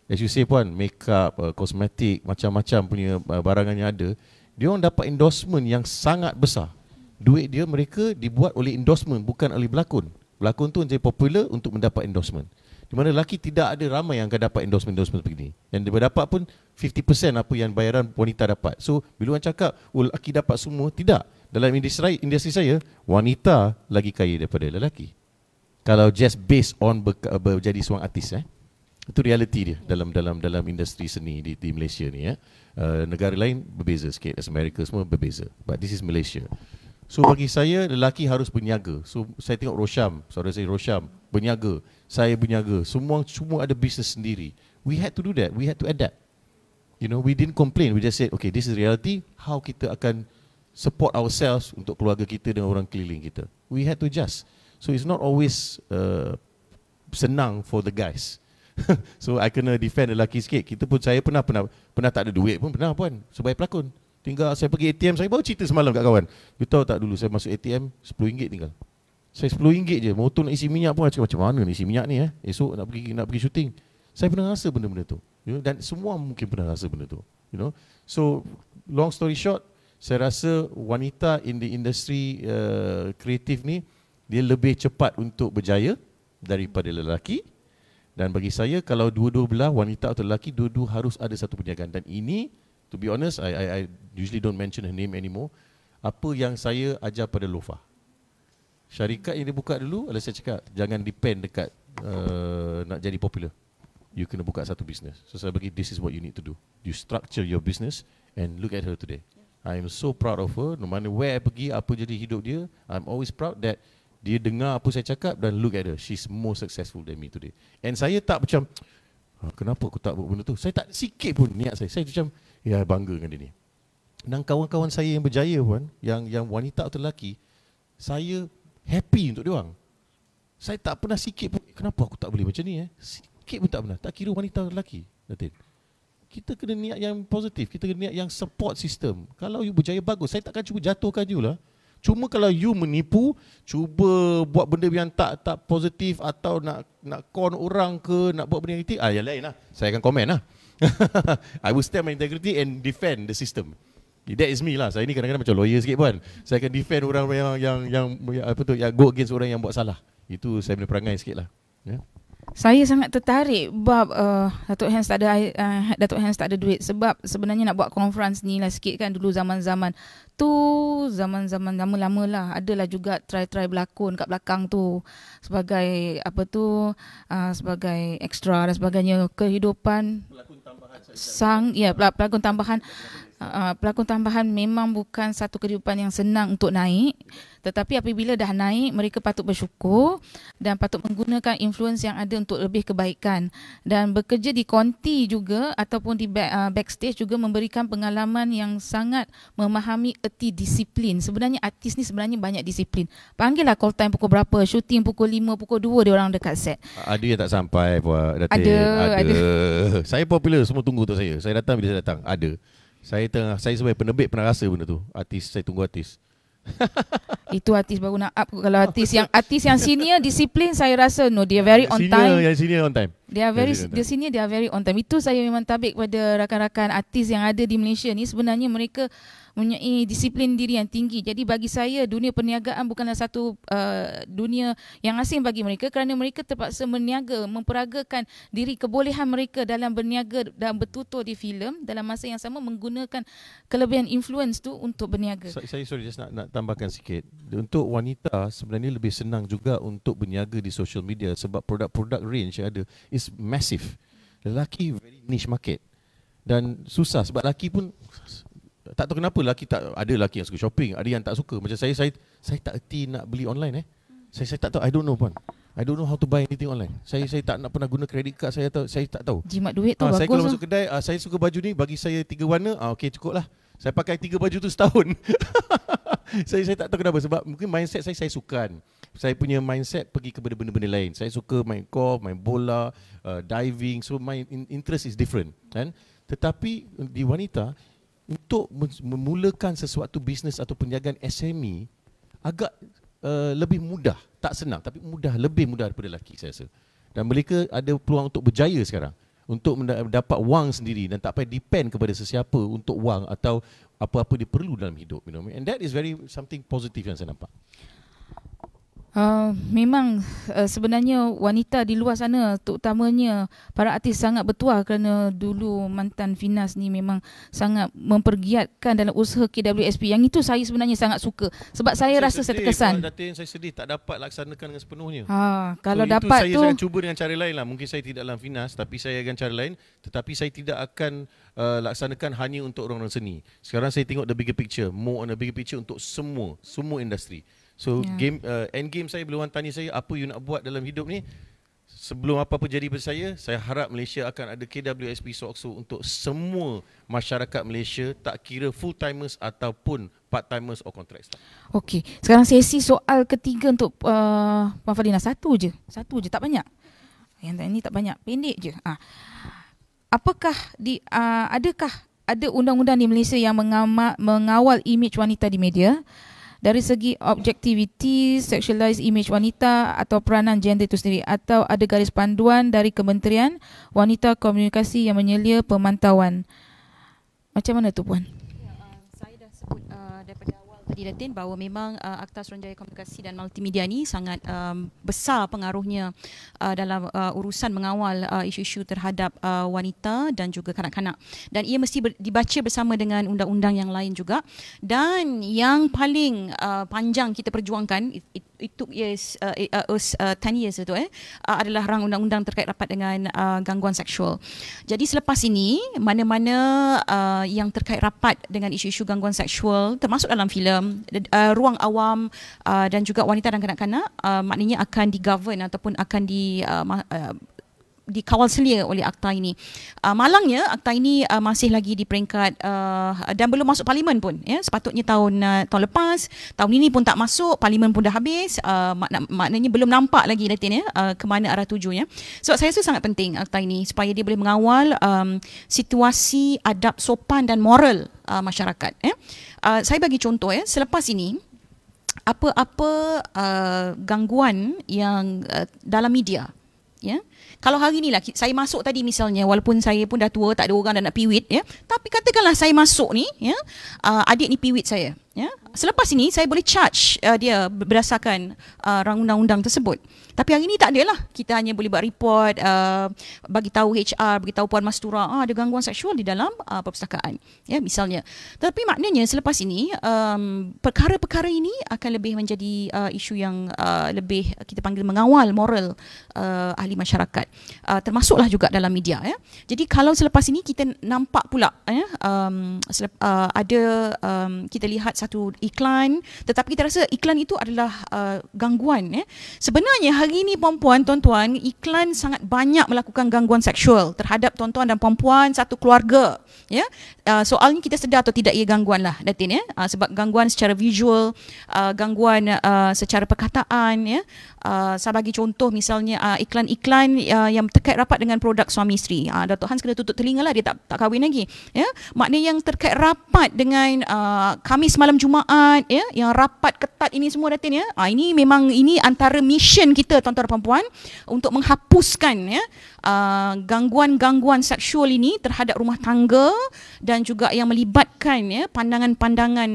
C: As you say puan, makeup, kosmetik, macam-macam punya barangan yang ada, dia orang dapat endorsement yang sangat besar. Duit dia mereka dibuat oleh endorsement, bukan oleh pelakon. Pelakon tu jadi popular untuk mendapat endorsement. Di mana lelaki tidak ada ramai yang akan dapat endorsement begini. Yang dia dapat pun 50% apa yang bayaran wanita dapat. So bila orang cakap, oh lelaki dapat semua, tidak. Dalam industri saya, wanita lagi kaya daripada lelaki. Kalau just based on berjadi seorang artis, itu realiti dia dalam industri seni di Malaysia ni, ya. Negara lain berbeza sikit, Amerika semua berbeza. But this is Malaysia. So bagi saya, lelaki harus berniaga. So saya tengok Rosham, saudara saya Rosham berniaga, saya berniaga, semua ada bisnes sendiri. We had to do that, we had to adapt. You know, we didn't complain, we just said, okay, this is reality, how kita akan support ourselves untuk keluarga kita dan orang keliling kita. We had to adjust. So it's not always senang for the guys. So I kena defend lelaki sikit. Saya pernah tak ada duit pun pernah puan, sebagai pelakon. Tinggal saya pergi ATM, saya baru cerita semalam kat kawan. You tahu tak dulu saya masuk ATM RM10 tinggal. Saya RM10 je, motor nak isi minyak pun macam mana nak isi minyak ni, esok nak pergi syuting. Saya pernah rasa benda-benda tu, you know? Dan semua mungkin pernah rasa benda tu, you know. So long story short, saya rasa wanita in the industry kreatif ni, dia lebih cepat untuk berjaya daripada lelaki. Dan bagi saya, kalau dua-dua belah, wanita atau lelaki, dua-dua harus ada satu perniagaan. Dan ini, to be honest, I usually don't mention her name anymore. Apa yang saya ajar pada Lofa, syarikat yang dia buka dulu, adalah saya cakap, jangan depend dekat nak jadi popular. You kena buka satu business. So saya bagi, this is what you need to do. You structure your business and look at her today. I am so proud of her. No matter where I pergi, apa jadi hidup dia, I'm always proud that dia dengar apa saya cakap dan look at her. She's more successful than me today. And saya tak macam, kenapa aku tak buat benda tu? Saya tak sikit pun niat saya. Saya macam, ya bangga dengan dia ni. Dan kawan-kawan saya yang berjaya pun, yang wanita atau lelaki, saya happy untuk dia orang. Saya tak pernah sikit pun, kenapa aku tak boleh macam ni? Sikit pun tak pernah. Tak kira wanita atau lelaki. Kita kena niat yang positif. Kita kena niat yang support system. Kalau you berjaya, bagus. Saya takkan cuba jatuhkan you lah. Cuma kalau you menipu, cuba buat benda yang tak positif atau nak con orang ke, nak buat benda yang negatif, yang lain lah. Saya akan komen lah. I will stand my integrity and defend the system. That is me lah. Saya ni kadang-kadang macam lawyer sikit pun. Saya akan defend orang yang go against orang yang buat salah. Itu saya punya perangai sikit lah. Yeah.
A: Saya sangat tertarik bab Datuk Hans tak ada duit, sebab sebenarnya nak buat conference ni lah sikit kan, dulu zaman-zaman lama-lama lah, adalah juga try berlakon kat belakang tu sebagai sebagai extra dan sebagainya. Kehidupan pelakon tambahan. Pelakon tambahan memang bukan satu kehidupan yang senang untuk naik, tetapi apabila dah naik, mereka patut bersyukur dan patut menggunakan influence yang ada untuk lebih kebaikan, dan bekerja di konti juga ataupun di backstage juga memberikan pengalaman yang sangat memahami erti disiplin. Sebenarnya artis ni sebenarnya banyak disiplin. Panggillah call time pukul berapa, shooting pukul 5, pukul 2 dia orang dekat set.
C: Ada yang tak sampai Puan Datin. Ada. Saya popular, semua tunggu untuk saya. Saya datang bila saya datang. Ada. Saya sebagai penerbit pernah rasa benda tu. Saya tunggu artis.
A: Itu artis baru nak up. Kalau artis yang senior disiplin, saya rasa no, dia very on time.
C: Yang senior on time.
A: Dia very on time. Itu saya memang tabik pada rakan-rakan artis yang ada di Malaysia ni. Sebenarnya mereka mempunyai disiplin diri yang tinggi. Jadi bagi saya, dunia perniagaan bukanlah satu dunia yang asing bagi mereka, kerana mereka terpaksa berniaga, memperagakan diri, kebolehan mereka dalam berniaga dan bertutur di filem, dalam masa yang sama menggunakan kelebihan influence tu untuk berniaga.
C: Saya just nak tambahkan sikit. Untuk wanita sebenarnya lebih senang juga untuk berniaga di social media, sebab produk-produk range yang ada is massive. Lelaki very niche market dan susah, sebab lelaki pun tak tahu kenapa ada lelaki yang suka shopping, ada yang tak suka. Macam saya tak erti nak beli online Saya tak tahu, I don't know Puan. I don't know how to buy anything online. Saya tak nak pernah guna credit card, saya tak tahu.
A: Jimat duit tu bagus.
C: Saya kalau masuk kedai, saya suka baju ni, bagi saya 3 warna, okey cukup lah. Saya pakai 3 baju tu setahun. saya tak tahu kenapa, sebab mungkin mindset saya sukan. Saya punya mindset pergi kepada benda-benda lain. Saya suka main golf, main bola, diving. So my interest is different kan. Tetapi di wanita, untuk memulakan sesuatu bisnes atau perniagaan SME agak lebih mudah, tak senang tapi lebih mudah daripada lelaki saya rasa. Dan mereka ada peluang untuk berjaya sekarang, untuk mendapat wang sendiri dan tak payah depend kepada sesiapa untuk wang atau apa-apa dia perlu dalam hidup, you know. And that is very something positive yang saya nampak.
A: Memang sebenarnya wanita di luar sana, terutamanya para artis, sangat bertuah, kerana dulu mantan Finas ni memang sangat mempergiatkan dalam usaha KWSP. Yang itu saya sebenarnya sangat suka, sebab saya rasa saya terkesan.
C: Saya sedih tak dapat laksanakan dengan sepenuhnya.
A: Kalau
C: so,
A: dapat
C: itu
A: tu
C: saya cuba dengan cara lain lah. Mungkin saya tidak dalam Finas, tapi saya akan cara lain. Tetapi saya tidak akan laksanakan hanya untuk orang-orang seni. Sekarang saya tengok the bigger picture, more on the bigger picture untuk semua industri. So end game saya, bila orang tanya saya apa you nak buat dalam hidup ni, sebelum apa-apa jadi pada saya harap Malaysia akan ada KWSP Sokso untuk semua masyarakat Malaysia, tak kira full timers ataupun part timers or contract staff.
A: Okey, sekarang sesi soal ketiga untuk Puan Fadina. Satu je, tak banyak. Yang ini tak banyak, pendek je. Apakah adakah ada undang-undang di Malaysia yang mengawal imej wanita di media? Dari segi objektiviti, sexualized image wanita atau peranan gender itu sendiri, atau ada garis panduan dari Kementerian Wanita Komunikasi yang menyelia pemantauan. Macam mana tu Puan?
D: Saya dah sebut daripada awal tadi Datin, bahawa memang Akta Suruhanjaya Komunikasi dan Multimedia ni sangat besar pengaruhnya dalam urusan mengawal isu-isu terhadap wanita dan juga kanak-kanak, dan ia mesti dibaca bersama dengan undang-undang yang lain juga. Dan yang paling panjang kita perjuangkan, itu 10 years itu adalah rang undang-undang terkait rapat dengan gangguan seksual. Jadi selepas ini, mana-mana yang terkait rapat dengan isu-isu gangguan seksual, termasuk dalam filem, ruang awam dan juga wanita dan kanak-kanak, maknanya akan digovern ataupun akan dikawal selia oleh akta ini. Malangnya akta ini masih lagi di peringkat dan belum masuk parlimen pun, ya. Sepatutnya tahun lepas, tahun ini pun tak masuk, parlimen pun dah habis. Maknanya belum nampak lagi Datin, ya, ke mana arah tujunya. Sebab saya rasa sangat penting akta ini supaya dia boleh mengawal situasi adab sopan dan moral masyarakat, ya. Saya bagi contoh, ya, selepas ini apa-apa gangguan yang dalam media, ya. Kalau hari ni lah saya masuk tadi misalnya, walaupun saya pun dah tua, tak ada orang dah nak piwit, ya, tapi katakanlah saya masuk ni, ya, adik ni piwit saya, Ya, selepas ini saya boleh charge dia berdasarkan rang undang-undang tersebut. Tapi hari ini tak adalah. Kita hanya boleh buat report, bagi tahu HR, bagi tahu Puan Mastura ada gangguan seksual di dalam perpustakaan, ya misalnya. Tapi maknanya selepas ini perkara-perkara ini akan lebih menjadi isu yang lebih kita panggil mengawal moral ahli masyarakat, termasuklah juga dalam media, ya. Jadi kalau selepas ini kita nampak pula, ya, ada kita lihat satu iklan, tetapi kita rasa iklan itu adalah gangguan, ya. Sebenarnya hari ini puan-puan, tuan-tuan, iklan sangat banyak melakukan gangguan seksual terhadap tuan-tuan dan puan-puan satu keluarga, ya. Soalnya kita sedar atau tidak ia gangguan lah, Datin, ya. Sebab gangguan secara visual, gangguan secara perkataan, ya. Saya bagi contoh misalnya iklan-iklan yang terkait rapat dengan produk suami isteri. Datuk Hans kena tutup telinga lah, dia tak kahwin lagi, ya. Maknanya yang terkait rapat dengan Khamis malam Jumaat, ya, yang rapat ketat ini semua, Datin, ya. Ini memang ini antara mission kita, tuan-tuan dan puan-puan, untuk menghapuskan, ya, gangguan-gangguan seksual ini terhadap rumah tangga dan juga yang melibatkan, ya, pandangan-pandangan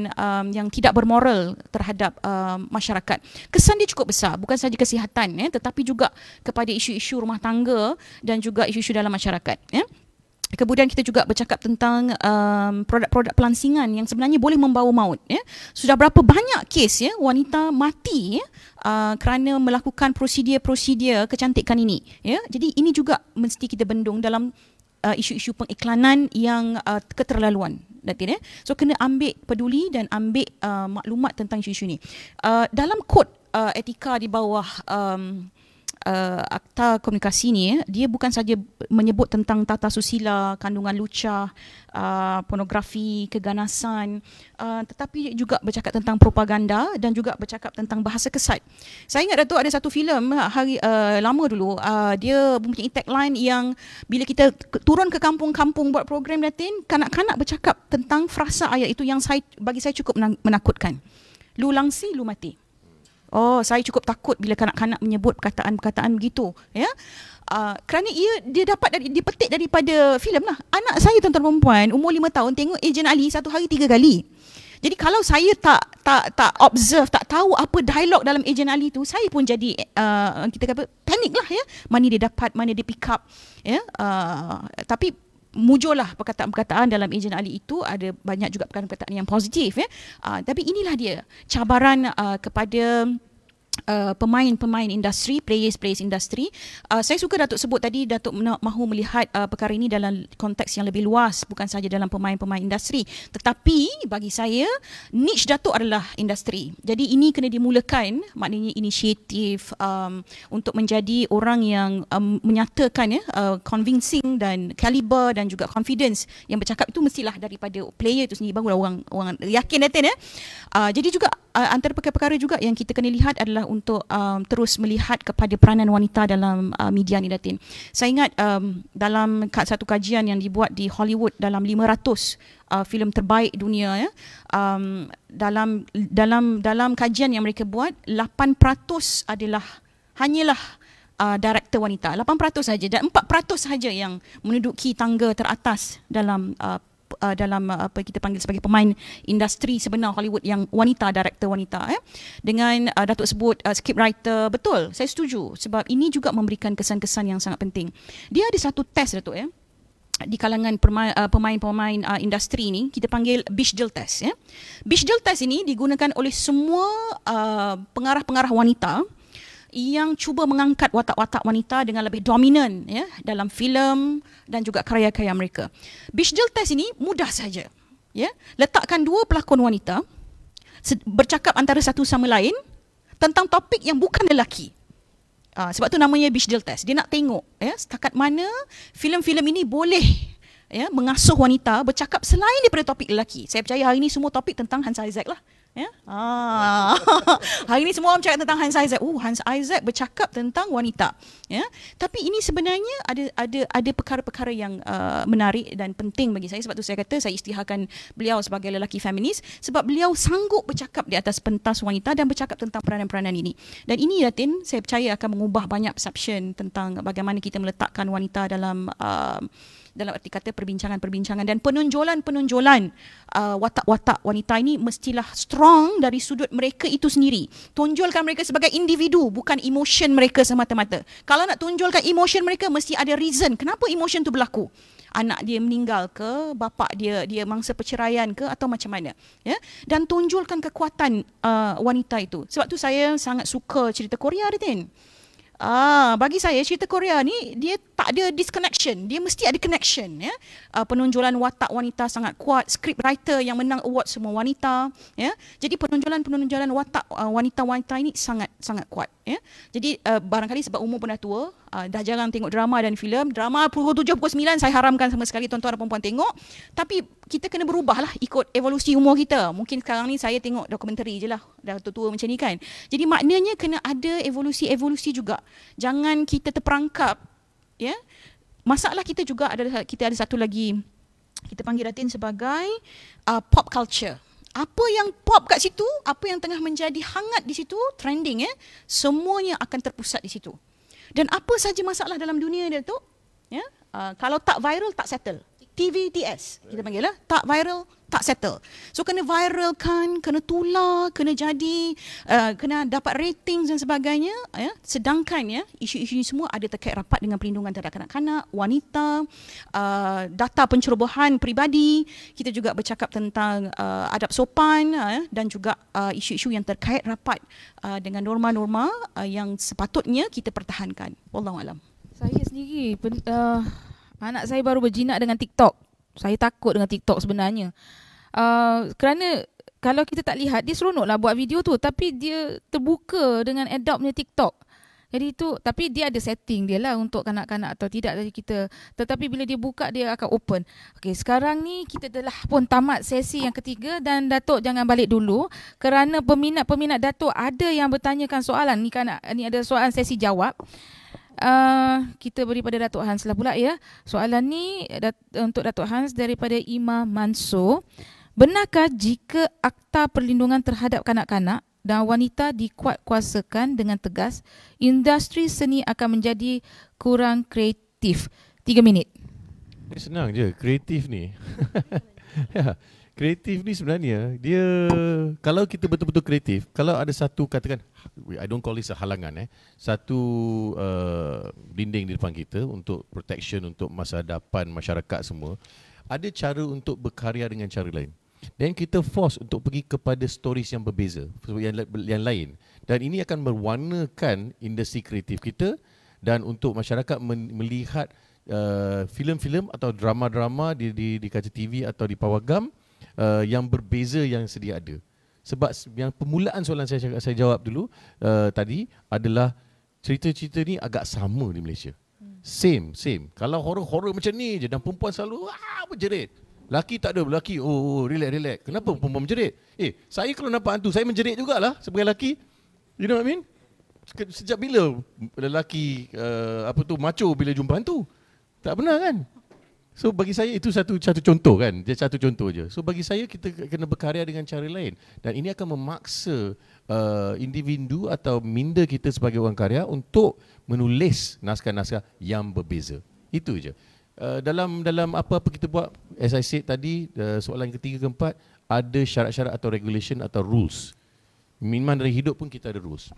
D: yang tidak bermoral terhadap masyarakat. Kesan dia cukup besar, bukan sahaja kesihatan, ya, tetapi juga kepada isu-isu rumah tangga dan juga isu-isu dalam masyarakat, ya. Kemudian kita juga bercakap tentang produk-produk pelansingan yang sebenarnya boleh membawa maut, ya. Sudah berapa banyak kes, ya, wanita mati, ya, kerana melakukan prosedur kecantikan ini, ya. Jadi ini juga mesti kita bendung dalam isu-isu pengiklanan yang keterlaluan, Datin, ya. So kena ambil peduli dan ambil maklumat tentang isu-isu ini. Dalam kod etika di bawah Akta Komunikasi ni, dia bukan saja menyebut tentang tata susila, kandungan lucah, pornografi, keganasan, tetapi juga bercakap tentang propaganda dan juga bercakap tentang bahasa kesat. Saya ingat Datuk ada satu filem lama dulu, dia mempunyai tagline yang bila kita turun ke kampung-kampung buat program, Datin, kanak-kanak bercakap tentang frasa ayat itu yang bagi saya cukup menakutkan. Lu langsi, lu mati. Oh, saya cukup takut bila kanak-kanak menyebut perkataan-perkataan begitu, ya. Kerana dia dapat dipetik daripada filem lah. Anak saya, tuan-tuan perempuan, umur 5 tahun tengok Ejen Ali satu hari 3 kali. Jadi kalau saya tak observe, tak tahu apa dialog dalam Ejen Ali tu, saya pun jadi kita kata panik lah, ya. Mana dia dapat, mana dia pick up, ya. Tapi muncullah perkataan-perkataan dalam Ejen Ali itu, ada banyak juga perkataan-perkataan yang positif, ya. Tapi inilah dia cabaran kepada pemain-pemain industri, players industri. Saya suka Datuk sebut tadi, Datuk mahu melihat perkara ini dalam konteks yang lebih luas, bukan sahaja dalam pemain-pemain industri. Tetapi bagi saya, niche Datuk adalah industri. Jadi ini kena dimulakan, maknanya inisiatif untuk menjadi orang yang menyatakan, ya, convincing dan caliber dan juga confidence yang bercakap itu mestilah daripada player itu sendiri, barulah orang yakin, Datin, ya. Jadi juga antara perkara-perkara juga yang kita kena lihat adalah untuk terus melihat kepada peranan wanita dalam media ni, Datin. Saya ingat dalam satu kajian yang dibuat di Hollywood dalam 500 filem terbaik dunia, ya, dalam kajian yang mereka buat, 8% hanyalah director wanita, 8% saja, dan 4% saja yang menduduki tangga teratas dalam apa kita panggil sebagai pemain industri sebenar Hollywood yang wanita, director wanita, dengan Datuk sebut scriptwriter. Betul, saya setuju, sebab ini juga memberikan kesan-kesan yang sangat penting. Dia ada satu test, Datuk, ya, di kalangan pemain-pemain industri ni, kita panggil Bechdel test, ya. Bechdel test ini digunakan oleh semua pengarah-pengarah wanita yang cuba mengangkat watak-watak wanita dengan lebih dominan, ya, dalam filem dan juga karya-karya mereka. Bechdel test ini mudah saja, ya. Letakkan 2 pelakon wanita bercakap antara satu sama lain tentang topik yang bukan lelaki. Sebab tu namanya Bechdel test. Dia nak tengok, ya, setakat mana filem-filem ini boleh, ya, mengasuh wanita bercakap selain daripada topik lelaki. Saya percaya hari ini semua topik tentang Hans Isaac lah, ya. Hari ini semua orang bercakap tentang Hans Isaac. Hans Isaac bercakap tentang wanita, ya. Tapi ini sebenarnya ada perkara-perkara yang menarik dan penting bagi saya. Sebab tu saya kata saya isytiharkan beliau sebagai lelaki feminis, sebab beliau sanggup bercakap di atas pentas wanita dan bercakap tentang peranan-peranan ini. Dan ini, Datin, saya percaya akan mengubah banyak perception tentang bagaimana kita meletakkan wanita dalam dalam arti kata perbincangan-perbincangan dan penonjolan-penonjolan watak-watak wanita ini mestilah strong dari sudut mereka itu sendiri. Tonjolkan mereka sebagai individu, bukan emotion mereka semata-mata. Kalau nak tonjolkan emotion mereka, mesti ada reason kenapa emotion tu berlaku. Anak dia meninggal ke, bapa dia mangsa perceraian ke, atau macam mana, ya. Dan tonjolkan kekuatan wanita itu. Sebab tu saya sangat suka cerita Korea, Tin. Bagi saya cerita Korea ni dia tak ada disconnection, dia mesti ada connection, ya. Penonjolan watak wanita sangat kuat, script writer yang menang award semua wanita, ya. Jadi penonjolan watak wanita-wanita ini sangat kuat, ya. Jadi barangkali sebab umur pun dah tua, dah jarang tengok drama dan filem. Drama pukul 7 pukul 9 saya haramkan sama sekali tuan-tuan dan puan-puan tengok. Tapi kita kena berubah lah ikut evolusi umur kita. Mungkin sekarang ni saya tengok dokumentari je lah, dah tua-tua macam ni kan. Jadi maknanya kena ada evolusi juga. Jangan kita terperangkap, ya. Masalah kita juga adalah kita ada satu lagi, kita panggil Datin sebagai pop culture. Apa yang pop kat situ, apa yang tengah menjadi hangat di situ, trending, ya, semuanya akan terpusat di situ. Dan apa saja masalah dalam dunia dia tu, ya, kalau tak viral tak settle. TVTS kita panggil lah, tak viral tak settle. So kena viralkan, kena tular, kena jadi, kena dapat ratings dan sebagainya, ya. Sedangkan, ya, isu-isu ini semua ada terkait rapat dengan perlindungan terhadap kanak-kanak, wanita, data pencerobohan peribadi. Kita juga bercakap tentang adab sopan, dan juga isu-isu yang terkait rapat dengan norma-norma yang sepatutnya kita pertahankan. Wallahualam.
A: Saya sendiri anak saya baru berjinak dengan TikTok. Saya takut dengan TikTok sebenarnya. Kerana kalau kita tak lihat, dia seronoklah buat video tu, tapi dia terbuka dengan adoptnya TikTok. Jadi itu, tapi dia ada setting dia lah untuk kanak-kanak atau tidak dari kita. Tetapi bila dia buka, dia akan open. Okey, sekarang ni kita telah pun tamat sesi yang ketiga dan Datuk jangan balik dulu kerana peminat-peminat Datuk ada yang bertanyakan soalan. Ni ada soalan sesi jawab. Kita beri pada Datuk Hans lah pula, ya. Soalan ni untuk Datuk Hans daripada Imam Mansur. Benarkah jika Akta Perlindungan Terhadap Kanak-kanak dan wanita dikuatkuasakan dengan tegas, industri seni akan menjadi kurang kreatif? 3 minit.
C: Senang je, kreatif ni. Ya, kreatif ni sebenarnya dia, kalau kita betul-betul kreatif, kalau ada satu, katakan, I don't call this a halangan, satu dinding di depan kita untuk protection, untuk masa depan masyarakat semua, ada cara untuk berkarya dengan cara lain. Dan kita force untuk pergi kepada stories yang berbeza, yang lain. Dan ini akan mewarnakan industri kreatif kita dan untuk masyarakat melihat filem-filem atau drama-drama di kaca TV atau di pawagam yang berbeza yang sedia ada. Sebab yang permulaan soalan saya jawab dulu tadi adalah cerita-cerita ni agak sama di Malaysia. Same. Kalau horror macam ni je dan perempuan selalu berjerit. Laki tak ada, laki relax. Kenapa perempuan menjerit? Saya kalau nampak hantu saya menjerit jugalah sebagai lelaki. You know what I mean? Sejak bila lelaki macho bila jumpa hantu? Tak benar kan? So bagi saya itu satu contoh kan. Dia satu contoh je. So bagi saya kita kena berkarya dengan cara lain dan ini akan memaksa individu atau minda kita sebagai orang karya untuk menulis naskah-naskah yang berbeza. Itu je. Dalam apa-apa kita buat, as I said tadi, soalan ketiga keempat, ada syarat-syarat atau regulation atau rules. Memang dari hidup pun kita ada rules.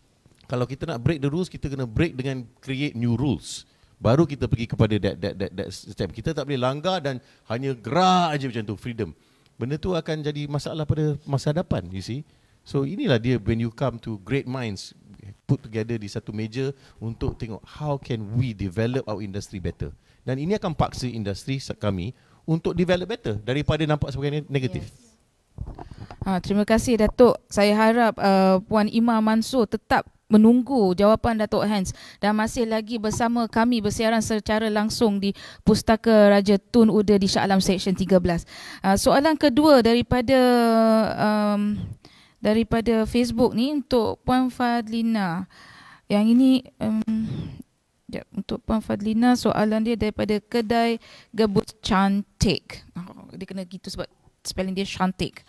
C: Kalau kita nak break the rules, kita kena break dengan create new rules. Baru kita pergi kepada that step. Kita tak boleh langgar dan hanya gerak aja macam tu, freedom. Benda tu akan jadi masalah pada masa depan, you see. So inilah dia when you come to great minds put together di satu meja untuk tengok how can we develop our industry better. Dan ini akan paksa industri kami untuk develop better daripada nampak sebagai negatif.
A: Yes. Terima kasih Datuk. Saya harap Puan Imam Mansur tetap menunggu jawapan Datuk Hans dan masih lagi bersama kami bersiaran secara langsung di Pustaka Raja Tun Uda di Shah Alam Seksyen 13. Soalan kedua daripada Facebook ni untuk Puan Fadlina. Yang ini untuk Puan Fadlina, soalan dia daripada Kedai Gebus Cantik. Dia kena gitu sebab spelling dia cantik.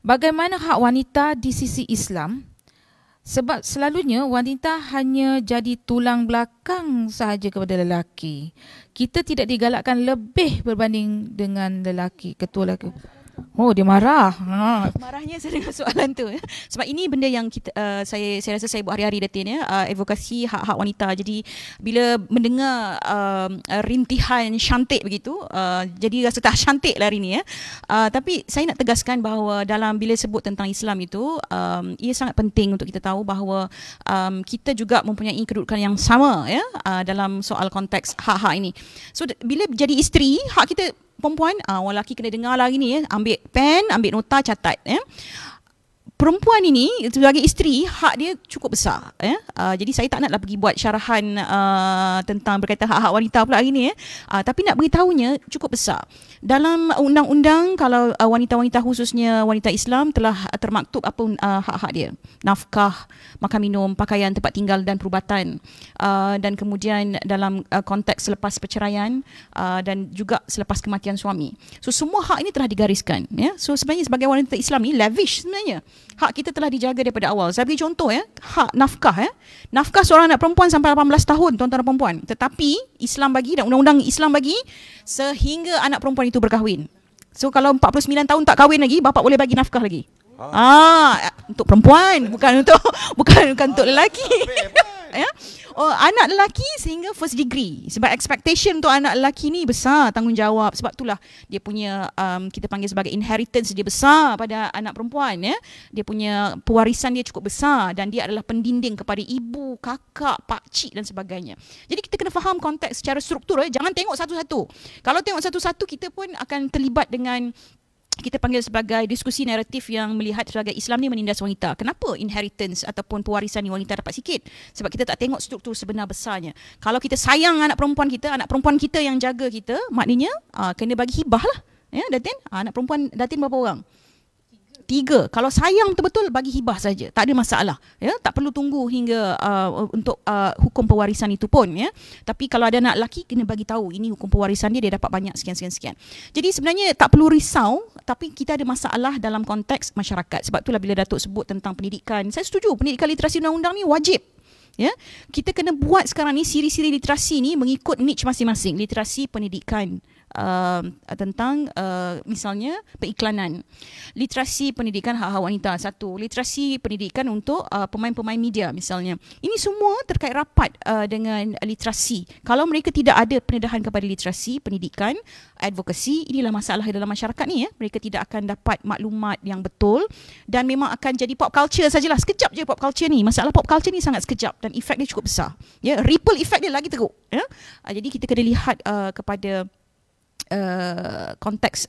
A: Bagaimana hak wanita di sisi Islam Sebab selalunya wanita hanya jadi tulang belakang sahaja kepada lelaki. Kita tidak digalakkan lebih berbanding dengan lelaki, ketua lelaki. Oh, dia marah.
D: Marahnya saya dengan soalan tu. Sebab ini benda yang kita, saya rasa saya buat hari-hari Datin, advokasi hak-hak wanita. Jadi bila mendengar rintihan cantik begitu, jadi rasa tak cantik lah hari ni. Tapi saya nak tegaskan bahawa dalam bila sebut tentang Islam itu, ia sangat penting untuk kita tahu bahawa kita juga mempunyai kedudukan yang sama dalam soal konteks hak-hak ini. So bila jadi isteri, hak kita perempuan, orang lelaki kena dengar lah hari ni, ambil pen, ambil nota, catat. Perempuan ini sebagai isteri, hak dia cukup besar. Jadi saya tak naklah pergi buat syarahan tentang berkaitan hak-hak wanita pula hari ni. Tapi nak beritahunya cukup besar. Dalam undang-undang, kalau wanita-wanita khususnya wanita Islam telah termaktub apa hak-hak dia. Nafkah, makan minum, pakaian, tempat tinggal dan perubatan. Dan kemudian dalam konteks selepas perceraian dan juga selepas kematian suami. So semua hak ini telah digariskan. So sebenarnya sebagai wanita Islam ni lavish sebenarnya. Hak kita telah dijaga daripada awal. Saya beri contoh hak nafkah. Nafkah seorang anak perempuan sampai 18 tahun, tuan-tuan dan perempuan. Tetapi Islam bagi dan undang-undang Islam bagi sehingga anak perempuan itu berkahwin. So kalau 49 tahun tak kahwin lagi, bapa boleh bagi nafkah lagi. Untuk perempuan, bukan untuk lelaki. Anak lelaki sehingga first degree. Sebab expectation untuk anak lelaki ni besar, tanggungjawab. Sebab itulah dia punya kita panggil sebagai inheritance dia besar pada anak perempuan. Dia punya pewarisan dia cukup besar dan dia adalah pendinding kepada ibu, kakak, pakcik dan sebagainya. Jadi kita kena faham konteks secara struktur. Jangan tengok satu-satu. Kalau tengok satu-satu, kita pun akan terlibat dengan kita panggil sebagai diskusi naratif yang melihat sebagai Islam ni menindas wanita. Kenapa inheritance ataupun pewarisan ni wanita dapat sikit? Sebab kita tak tengok struktur sebenar besarnya. Kalau kita sayang anak perempuan kita yang jaga kita, maknanya kena bagi hibah lah. Datin, anak perempuan Datin berapa orang? 3. Kalau sayang betul-betul, bagi hibah saja. Tak ada masalah. Tak perlu tunggu hingga untuk hukum pewarisan itu pun. Tapi kalau ada anak lelaki, kena bagi tahu ini hukum pewarisan dia dapat banyak sekian. Jadi sebenarnya tak perlu risau, tapi kita ada masalah dalam konteks masyarakat. Sebab itulah bila Datuk sebut tentang pendidikan, saya setuju pendidikan literasi undang-undang ni wajib. Kita kena buat sekarang ni siri-siri literasi ni mengikut niche masing-masing. Literasi pendidikan tentang misalnya periklanan, literasi pendidikan hak-hak wanita, 1, literasi pendidikan untuk pemain-pemain media misalnya. Ini semua terkait rapat dengan literasi. Kalau mereka tidak ada pendedahan kepada literasi pendidikan, advokasi, inilah masalah dalam masyarakat ni. Mereka tidak akan dapat maklumat yang betul dan memang akan jadi pop culture sajalah. Sekejap je pop culture ni. Masalah pop culture ni sangat sekejap dan efek dia cukup besar. Ripple effect dia lagi teruk. Jadi kita kena lihat kepada konteks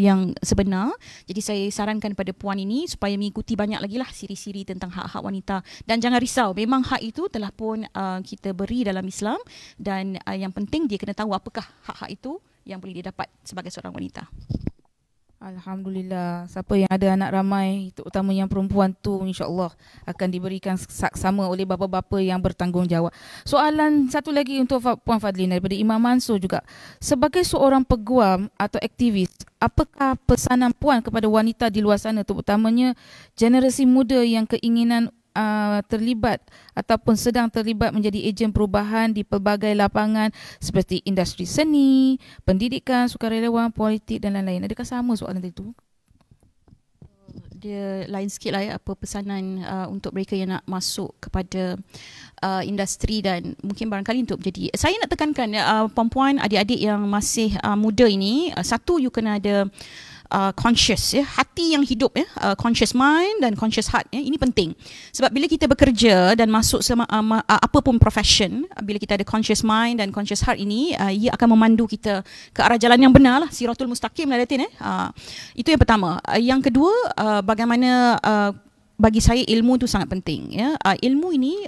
D: yang sebenar. Jadi saya sarankan pada puan ini supaya mengikuti banyak lagi lah siri-siri tentang hak-hak wanita. Dan jangan risau, memang hak itu telah pun kita beri dalam Islam. Dan yang penting dia kena tahu apakah hak-hak itu yang boleh dia dapat sebagai seorang wanita.
A: Alhamdulillah, siapa yang ada anak ramai, terutama yang perempuan tu, insya-Allah akan diberikan saksama oleh bapa-bapa yang bertanggungjawab. Soalan satu lagi untuk Puan Fadlin daripada Imam Mansur juga. Sebagai seorang peguam atau aktivis, apakah pesanan Puan kepada wanita di luar sana, terutamanya generasi muda yang keinginan terlibat ataupun sedang terlibat menjadi ejen perubahan di pelbagai lapangan seperti industri seni, pendidikan, sukarelawan, politik dan lain-lain? Adakah sama soalan itu?
D: Dia lain sikit lah apa pesanan untuk mereka yang nak masuk kepada industri dan mungkin barangkali untuk menjadi. Saya nak tekankan perempuan, adik-adik yang masih muda ini, satu, you kena ada conscious, hati yang hidup, conscious mind dan conscious heart, ini penting. Sebab bila kita bekerja dan masuk apa pun profession, bila kita ada conscious mind dan conscious heart ini, ia akan memandu kita ke arah jalan yang benar lah, siratul mustaqim lah Datin. Itu yang pertama. Yang kedua, bagaimana bagi saya ilmu itu sangat penting. Ilmu ini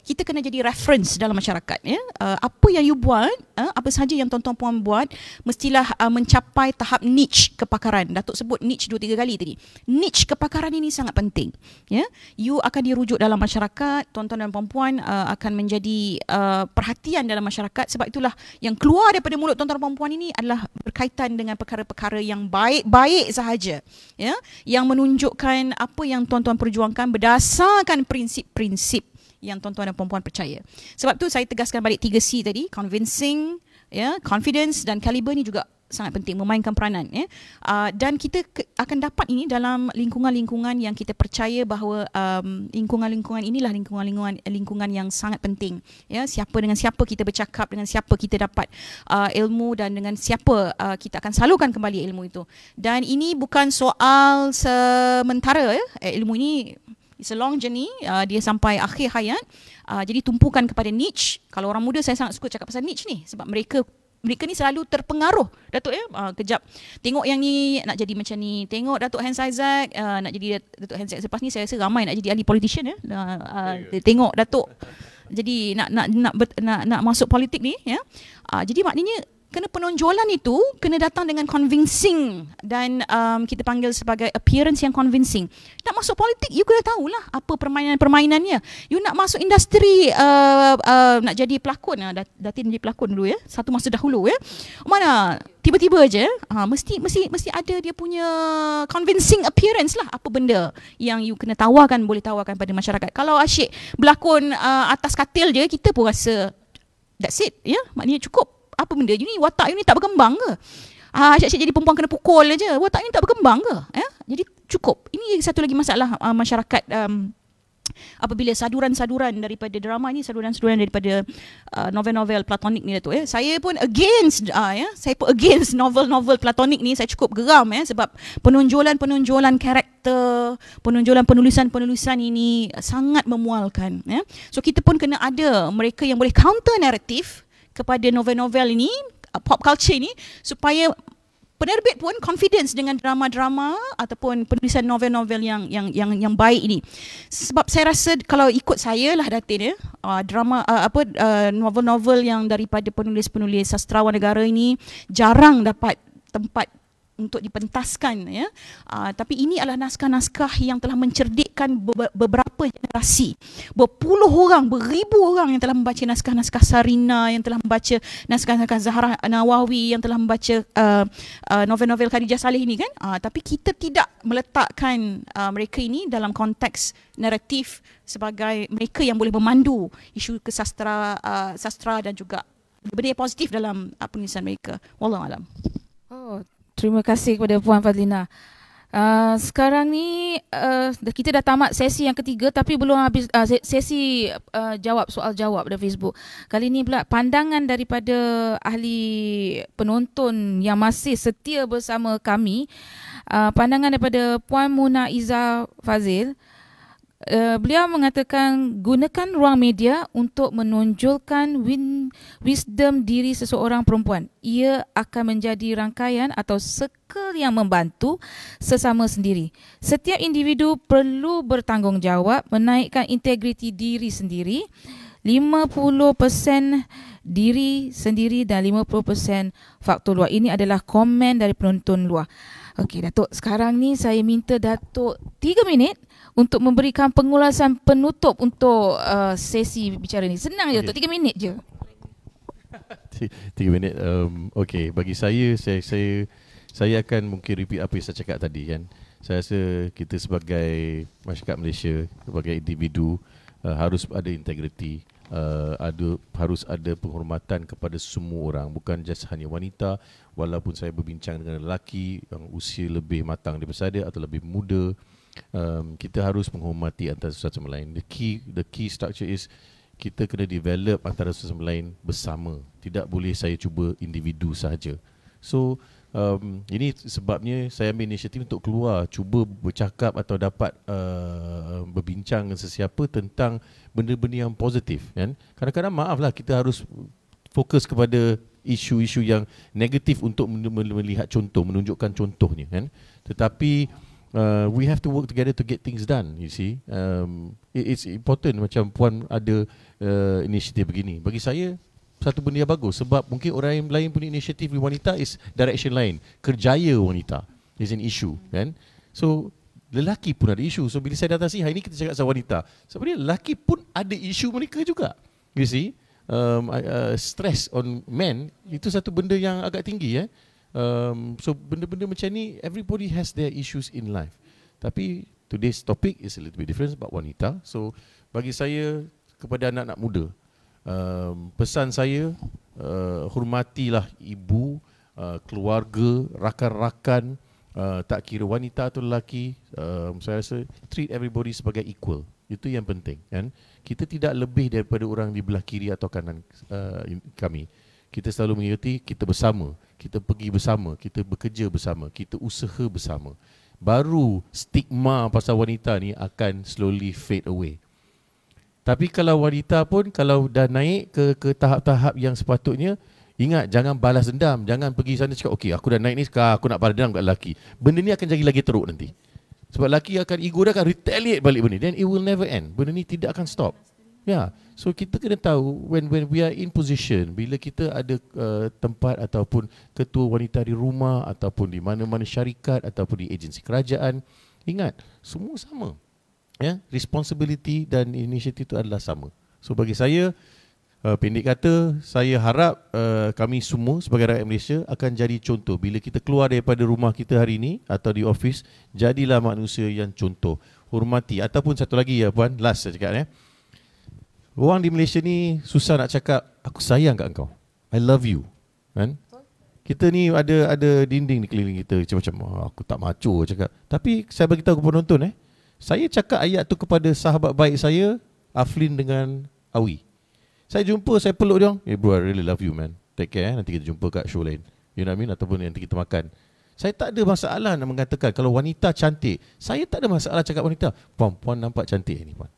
D: kita kena jadi reference dalam masyarakat, ya. Apa yang you buat, apa sahaja yang tuan-tuan puan buat, mestilah mencapai tahap niche kepakaran. Datuk sebut niche 2-3 kali tadi. Niche kepakaran ini sangat penting, ya. You akan dirujuk dalam masyarakat, tuan-tuan dan puan-puan akan menjadi perhatian dalam masyarakat. Sebab itulah yang keluar daripada mulut tuan-tuan dan puan-puan ini adalah berkaitan dengan perkara-perkara yang baik-baik sahaja, ya, yang menunjukkan apa yang tuan-tuan perjuangkan berdasarkan prinsip-prinsip yang tuan-tuan dan puan-puan percaya. Sebab tu saya tegaskan balik 3C tadi, convincing, ya, confidence dan caliber ni juga sangat penting, memainkan peranan, ya. Dan kita akan dapat ini dalam lingkungan-lingkungan yang kita percaya bahawa lingkungan-lingkungan inilah lingkungan yang sangat penting, ya. Siapa dengan siapa kita bercakap, dengan siapa kita dapat ilmu, dan dengan siapa kita akan salurkan kembali ilmu itu. Dan ini bukan soal sementara, ya. Ilmu ini it's a long journey, dia sampai akhir hayat. Jadi tumpukan kepada niche. Kalau orang muda saya sangat suka cakap pasal niche ni, sebab mereka ni selalu terpengaruh, Datuk, ya. Kejap tengok yang ni nak jadi macam ni, tengok Datuk Hans Isaac nak jadi Datuk Hans Isaac selepas ni, saya rasa ramai nak jadi ahli politician, ya. Tengok Datuk jadi nak masuk politik ni, ya. Jadi maknanya kena penonjolan itu kena datang dengan convincing, dan kita panggil sebagai appearance yang convincing. Nak masuk politik, you kena tahulah apa permainan-permainannya. You nak masuk industri, nak jadi pelakon, Datin jadi pelakon dulu, ya, satu masa dahulu, ya. Mana tiba-tiba aja, mesti ada dia punya convincing appearance lah, apa benda yang you kena tawarkan, boleh tawarkan pada masyarakat. Kalau asyik berlakon atas katil je, kita pun rasa that's it, ya, maknanya cukup. Apa benda you ni, watak you ni tak berkembang ke? Asyik-asyik jadi perempuan kena pukul aja, watak you ni tak berkembang ke? Ya? Jadi cukup. Ini satu lagi masalah masyarakat, apabila saduran-saduran daripada drama ni, saduran-saduran daripada novel-novel platonik ni, Datuk, ya. Saya pun against novel-novel platonik ni. Saya cukup geram, ya, sebab penonjolan karakter, penonjolan penulisan ini sangat memualkan, ya. So kita pun kena ada mereka yang boleh counter narrative kepada novel-novel ini, pop culture ini, supaya penerbit pun confidence dengan drama-drama ataupun penulisan novel-novel yang baik ini. Sebab saya rasa kalau ikut saya lah, Datin, ya, novel-novel yang daripada penulis-penulis sastrawan negara ini jarang dapat tempat untuk dipentaskan, ya. Tapi ini adalah naskah-naskah yang telah mencerdikkan beberapa generasi. Berpuluh orang, beribu orang yang telah membaca naskah-naskah Sarina, yang telah membaca naskah-naskah Zahra Nawawi, yang telah membaca novel-novel Khadijah Saleh ini, kan. Tapi kita tidak meletakkan mereka ini dalam konteks naratif sebagai mereka yang boleh memandu isu kesastra, sastra dan juga benda yang positif dalam penulisan mereka. Wallahualam.
A: Terima kasih kepada Puan Fadlina. Sekarang ni kita dah tamat sesi yang ketiga, tapi belum habis sesi soal jawab dari Facebook. Kali ni pula pandangan daripada ahli penonton yang masih setia bersama kami. Pandangan daripada Puan Muna Izzah Fazil. Beliau mengatakan gunakan ruang media untuk menonjolkan wisdom diri seseorang perempuan. Ia akan menjadi rangkaian atau circle yang membantu sesama sendiri. Setiap individu perlu bertanggungjawab, menaikkan integriti diri sendiri. 50% diri sendiri dan 50% faktor luar. Ini adalah komen dari penonton luar. Okey, Datuk, sekarang ni saya minta Datuk 3 minit untuk memberikan pengulasan penutup untuk sesi bicara ni. Senang je, Datuk, 3 minit je.
C: 3 minit. Okey, bagi saya akan mungkin repeat apa yang saya cakap tadi, kan. Saya rasa kita sebagai masyarakat Malaysia, sebagai individu, harus ada integriti, harus ada penghormatan kepada semua orang, bukan just hanya wanita. Walaupun saya berbincang dengan lelaki yang usia lebih matang daripada saya atau lebih muda, kita harus menghormati antara satu sama lain. The key structure is kita kena develop antara satu sama lain bersama. Tidak boleh saya cuba individu sahaja. So ini sebabnya saya ambil inisiatif untuk keluar, cuba bercakap atau dapat berbincang dengan sesiapa tentang benda-benda yang positif, kan. Kadang-kadang maaflah, kita harus fokus kepada isu-isu yang negatif untuk melihat contoh, menunjukkan contohnya, kan. Tetapi we have to work together to get things done, you see. it's important macam Puan ada inisiatif begini. Bagi saya satu benda yang bagus sebab mungkin orang yang lain punya inisiatif di wanita is direction lain. Kerjaya wanita is an issue kan. So lelaki pun ada isu. So bila saya datang sini hari ni kita cakap pasal wanita. Sebenarnya lelaki pun ada isu mereka juga. You see, stress on men itu satu benda yang agak tinggi so benda-benda macam ni everybody has their issues in life. Tapi today's topic is a little bit different about wanita. So bagi saya kepada anak-anak muda, pesan saya, hormatilah ibu, keluarga, rakan-rakan, tak kira wanita atau lelaki. Saya rasa treat everybody sebagai equal. Itu yang penting kan. Kita tidak lebih daripada orang di belah kiri atau kanan kami. Kita selalu mengerti kita bersama, kita pergi bersama, kita bekerja bersama, kita usaha bersama. Baru stigma pasal wanita ni akan slowly fade away. Tapi kalau wanita pun kalau dah naik ke tahap-tahap yang sepatutnya, ingat jangan balas dendam, jangan pergi sana cakap okey aku dah naik ni sekarang aku nak balas dendam kat lelaki. Benda ni akan jadi lagi teruk nanti. Sebab lelaki akan ego dia akan retaliate balik benda, then it will never end. Benda ni tidak akan stop. Ya, so kita kena tahu when we are in position, bila kita ada tempat ataupun ketua wanita di rumah ataupun di mana-mana syarikat ataupun di agensi kerajaan, ingat semua sama. Ya, responsibility dan inisiatif itu adalah sama. So bagi saya, pendek kata, saya harap kami semua sebagai rakyat Malaysia akan jadi contoh. Bila kita keluar daripada rumah kita hari ini atau di office, jadilah manusia yang contoh. Hormati. Ataupun satu lagi ya Puan, last saya cakap orang di Malaysia ni susah nak cakap aku sayang kat engkau, I love you kan? Kita ni ada dinding di keliling kita macam aku tak macho cakap. Tapi saya bagi tahu kepada penonton saya cakap ayat tu kepada sahabat baik saya, Aflin dengan Awi. Saya jumpa, saya peluk dia, bro, I really love you man, take care nanti kita jumpa kat show lain, you know what I mean, ataupun nanti kita makan. Saya tak ada masalah nak mengatakan kalau wanita cantik. Saya tak ada masalah cakap wanita, puan nampak cantik ni puan.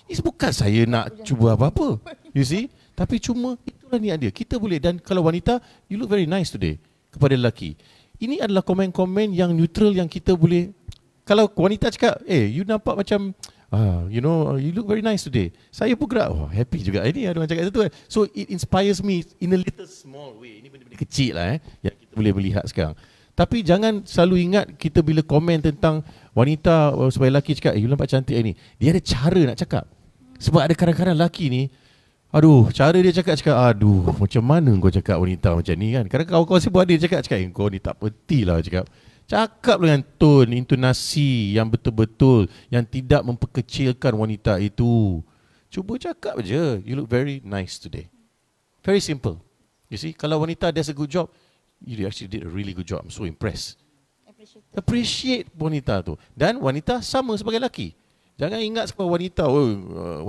C: Ini bukan saya nak cuba apa-apa, you see. Tapi cuma itulah niat dia. Kita boleh, dan kalau wanita, you look very nice today kepada lelaki. Ini adalah komen-komen yang neutral yang kita boleh. Kalau wanita cakap, you nampak macam you know, you look very nice today, saya pun gerak, happy juga. Ini ada orang cakap itu So it inspires me in a little small way. Ini benda-benda kecil lah yang kita boleh melihat sekarang. Tapi jangan selalu ingat kita bila komen tentang wanita sebagai lelaki cakap, you nampak cantik ni, dia ada cara nak cakap. Sebab ada kadang-kadang lelaki ni, cara dia cakap, aduh, macam mana kau cakap wanita macam ni kan. Kadang kawan-kawan saya pun ada cakap, kau ni tak peti lah Cakap dengan tone, intonasi yang betul-betul, yang tidak memperkecilkan wanita itu. Cuba cakap je, you look very nice today. Very simple. You see, kalau wanita does a good job, you actually did a really good job. I'm so impressed. Appreciate wanita tu. Dan wanita sama sebagai lelaki. Jangan ingat sebab wanita,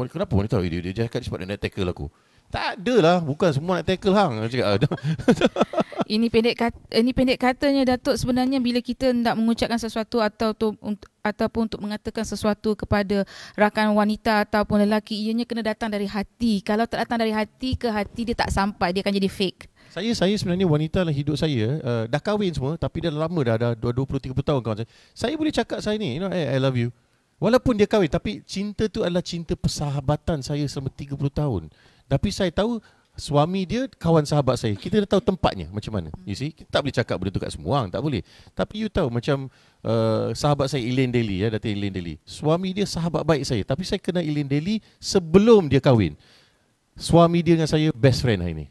C: kenapa wanita dia cakap sebab dia nak tackle aku. Tak adalah, bukan semua nak tackle hang cakap.
A: Ini pendek katanya Datuk, sebenarnya bila kita hendak mengucapkan sesuatu ataupun untuk mengatakan sesuatu kepada rakan wanita ataupun lelaki, ianya kena datang dari hati. Kalau tak datang dari hati ke hati, dia tak sampai, dia akan jadi fake.
C: Saya sebenarnya wanita dalam hidup saya dah kahwin semua, tapi dah lama dah 20-30 tahun kawan saya. Saya boleh cakap saya ni, I love you. Walaupun dia kahwin, tapi cinta tu adalah cinta persahabatan saya selama 30 tahun. Tapi saya tahu suami dia kawan sahabat saya. Kita dah tahu tempatnya macam mana. You see, kita tak boleh cakap benda tu kat semua orang, tak boleh. Tapi you tahu macam sahabat saya Elaine Daly, Datin Elaine Daly. Suami dia sahabat baik saya, tapi saya kenal Elaine Daly sebelum dia kahwin. Suami dia dengan saya best friend hari ni.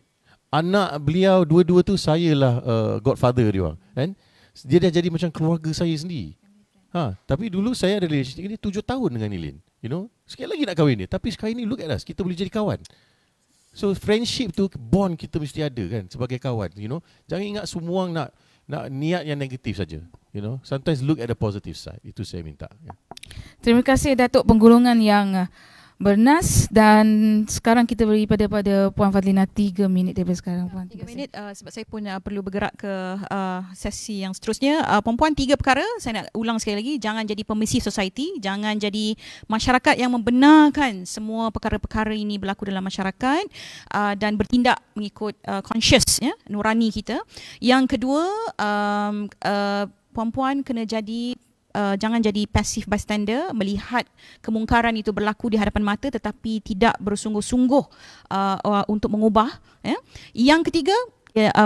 C: Anak beliau dua-dua tu saya lah godfather dia orang, kan? Dia dah jadi macam keluarga saya sendiri. Tapi dulu saya ada relationship ni 7 tahun dengan Elaine. You know, sikit lagi nak kahwin dia. Tapi sekarang ni look at us, kita boleh jadi kawan. So friendship tu, bond kita mesti ada kan sebagai kawan, you know. Jangan ingat semua orang nak niat yang negatif saja, you know. Sometimes look at the positive side. Itu saya minta.
A: Terima kasih Datuk penggulungan yang bernas, dan sekarang kita beri pada Puan Fadlina 3 minit daripada sekarang Puan.
D: 3 minit sebab saya pun perlu bergerak ke sesi yang seterusnya. Puan-puan, 3 perkara saya nak ulang sekali lagi. Jangan jadi permissive society, jangan jadi masyarakat yang membenarkan semua perkara-perkara ini berlaku dalam masyarakat, dan bertindak mengikut conscious nurani kita. Yang kedua, puan-puan kena jadi jangan jadi passive bystander, melihat kemungkaran itu berlaku di hadapan mata tetapi tidak bersungguh-sungguh untuk mengubah. Yang ketiga,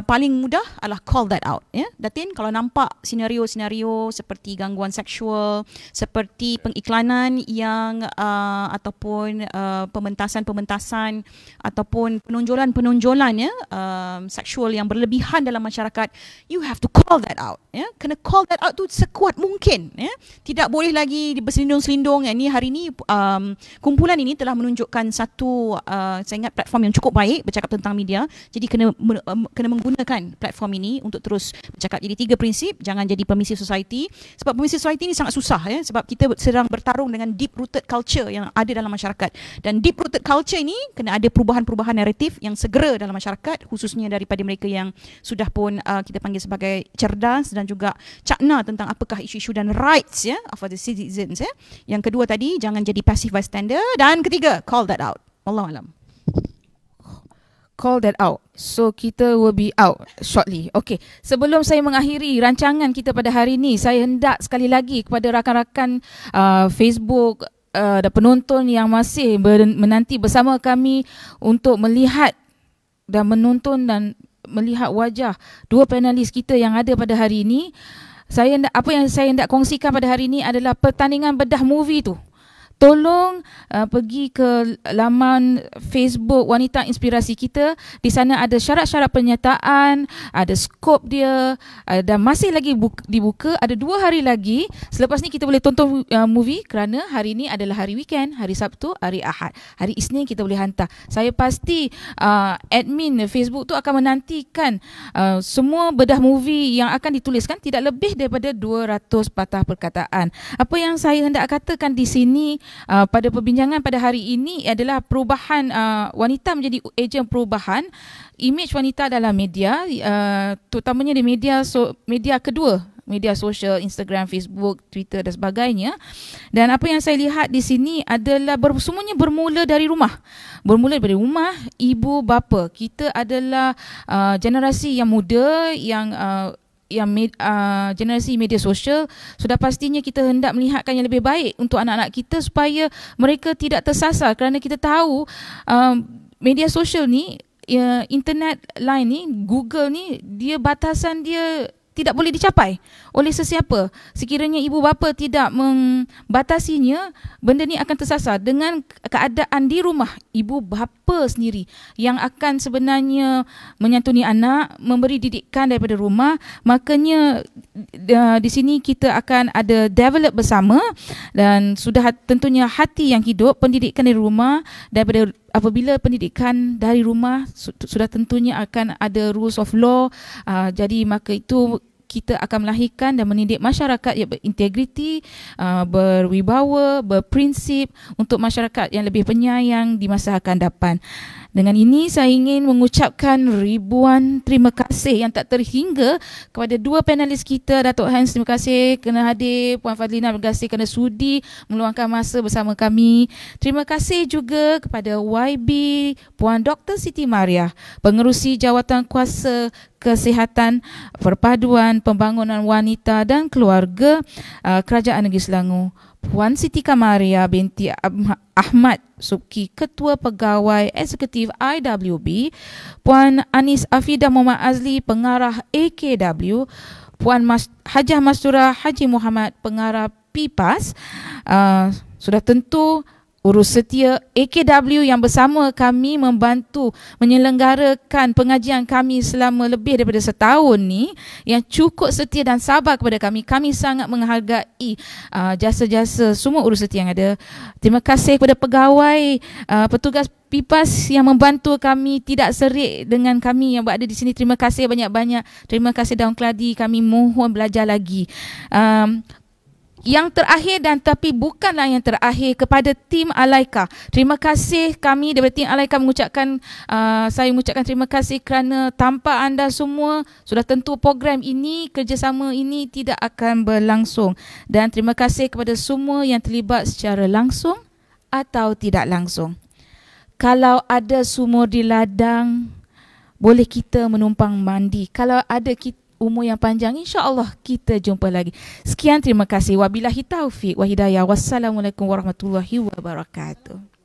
D: paling mudah adalah call that out. Datin, kalau nampak senario-senario seperti gangguan seksual, seperti pengiklanan yang ataupun pementasan-pementasan ataupun penonjolan-penonjolan seksual yang berlebihan dalam masyarakat, you have to call that out. Kena call that out tu sekuat mungkin. Tidak boleh lagi berselindung-selindung. Hari ini kumpulan ini telah menunjukkan satu saya ingat platform yang cukup baik bercakap tentang media. Jadi kena menggunakan platform ini untuk terus bercakap. Jadi 3 prinsip, jangan jadi permissive society. Sebab permissive society ini sangat susah sebab kita sedang bertarung dengan deep rooted culture yang ada dalam masyarakat. Dan deep rooted culture ini kena ada perubahan-perubahan naratif yang segera dalam masyarakat, khususnya daripada mereka yang sudah pun kita panggil sebagai cerdas dan juga cakna tentang apakah isu-isu dan rights of the citizens. Yang kedua tadi, jangan jadi passive bystander, dan ketiga, call that out. Wallahualam.
A: Call that out. So kita will be out shortly. Okay, sebelum saya mengakhiri rancangan kita pada hari ini, saya hendak sekali lagi kepada rakan-rakan Facebook dan penonton yang masih menanti bersama kami untuk melihat dan menonton dan melihat wajah dua panelis kita yang ada pada hari ini. Apa yang saya hendak kongsikan pada hari ini adalah pertandingan bedah movie tu. Tolong pergi ke laman Facebook Wanita Inspirasi kita. Di sana ada syarat-syarat pernyataan, ada skop dia, dan masih lagi dibuka. Ada 2 hari lagi. Selepas ni kita boleh tonton movie kerana hari ini adalah hari weekend, hari Sabtu, hari Ahad. Hari Isnin kita boleh hantar. Saya pasti admin Facebook tu akan menantikan semua bedah movie yang akan dituliskan, tidak lebih daripada 200 patah perkataan. Apa yang saya hendak katakan di sini pada perbincangan pada hari ini adalah perubahan wanita menjadi ejen perubahan imej wanita dalam media, terutamanya di media kedua, media sosial, Instagram, Facebook, Twitter dan sebagainya. Dan apa yang saya lihat di sini adalah semuanya bermula dari rumah. Bermula dari rumah, ibu bapa. Kita adalah generasi yang muda yang generasi media sosial. Sudah pastinya kita hendak melihatkan yang lebih baik untuk anak-anak kita supaya mereka tidak tersasar, kerana kita tahu media sosial ni, internet line ni, Google ni, dia batasan dia tidak boleh dicapai oleh sesiapa. Sekiranya ibu bapa tidak membatasinya, benda ni akan tersasar. Dengan keadaan di rumah, ibu bapa sendiri yang akan sebenarnya menyantuni anak, memberi didikan daripada rumah. Makanya di sini kita akan ada develop bersama, dan sudah tentunya hati yang hidup, pendidikan dari rumah. Daripada apabila pendidikan dari rumah, sudah tentunya akan ada rules of law. Jadi maka itu kita akan melahirkan dan mendidik masyarakat yang berintegriti, berwibawa, berprinsip, untuk masyarakat yang lebih penyayang di masa akan datang. Dengan ini saya ingin mengucapkan ribuan terima kasih yang tak terhingga kepada 2 panelis kita. Datuk Hans, terima kasih kerana hadir. Puan Fadlina, terima kasih kerana sudi meluangkan masa bersama kami. Terima kasih juga kepada YB, Puan Dr. Siti Mariah, Pengerusi Jawatan Kuasa Kesihatan, Perpaduan Pembangunan Wanita dan Keluarga Kerajaan Negeri Selangor, Puan Siti Kamaria binti Ahmad Subki, Ketua Pegawai Eksekutif IWB, Puan Anis Afidah Muhammad Azli, Pengarah AKW, Puan Hajah Mastura Haji Muhammad, Pengarah PIPAS. Sudah tentu urus setia AKW yang bersama kami membantu menyelenggarakan pengajian kami selama lebih daripada setahun ni, yang cukup setia dan sabar kepada kami. Kami sangat menghargai jasa-jasa semua urus setia yang ada. Terima kasih kepada pegawai, petugas PIPAS yang membantu kami, tidak serik dengan kami yang berada di sini. Terima kasih banyak-banyak. Terima kasih Daun Keladi, kami mohon belajar lagi. Yang terakhir dan tapi bukanlah yang terakhir, kepada tim Alaika. Terima kasih, kami daripada tim Alaika saya mengucapkan terima kasih kerana tanpa anda semua sudah tentu program ini, kerjasama ini tidak akan berlangsung. Dan terima kasih kepada semua yang terlibat secara langsung atau tidak langsung. Kalau ada sumur di ladang, boleh kita menumpang mandi. Kalau ada umur yang panjang. InsyaAllah kita jumpa lagi. Sekian, terima kasih. Wabillahi taufiq wa hidayah. Wassalamualaikum warahmatullahi wabarakatuh.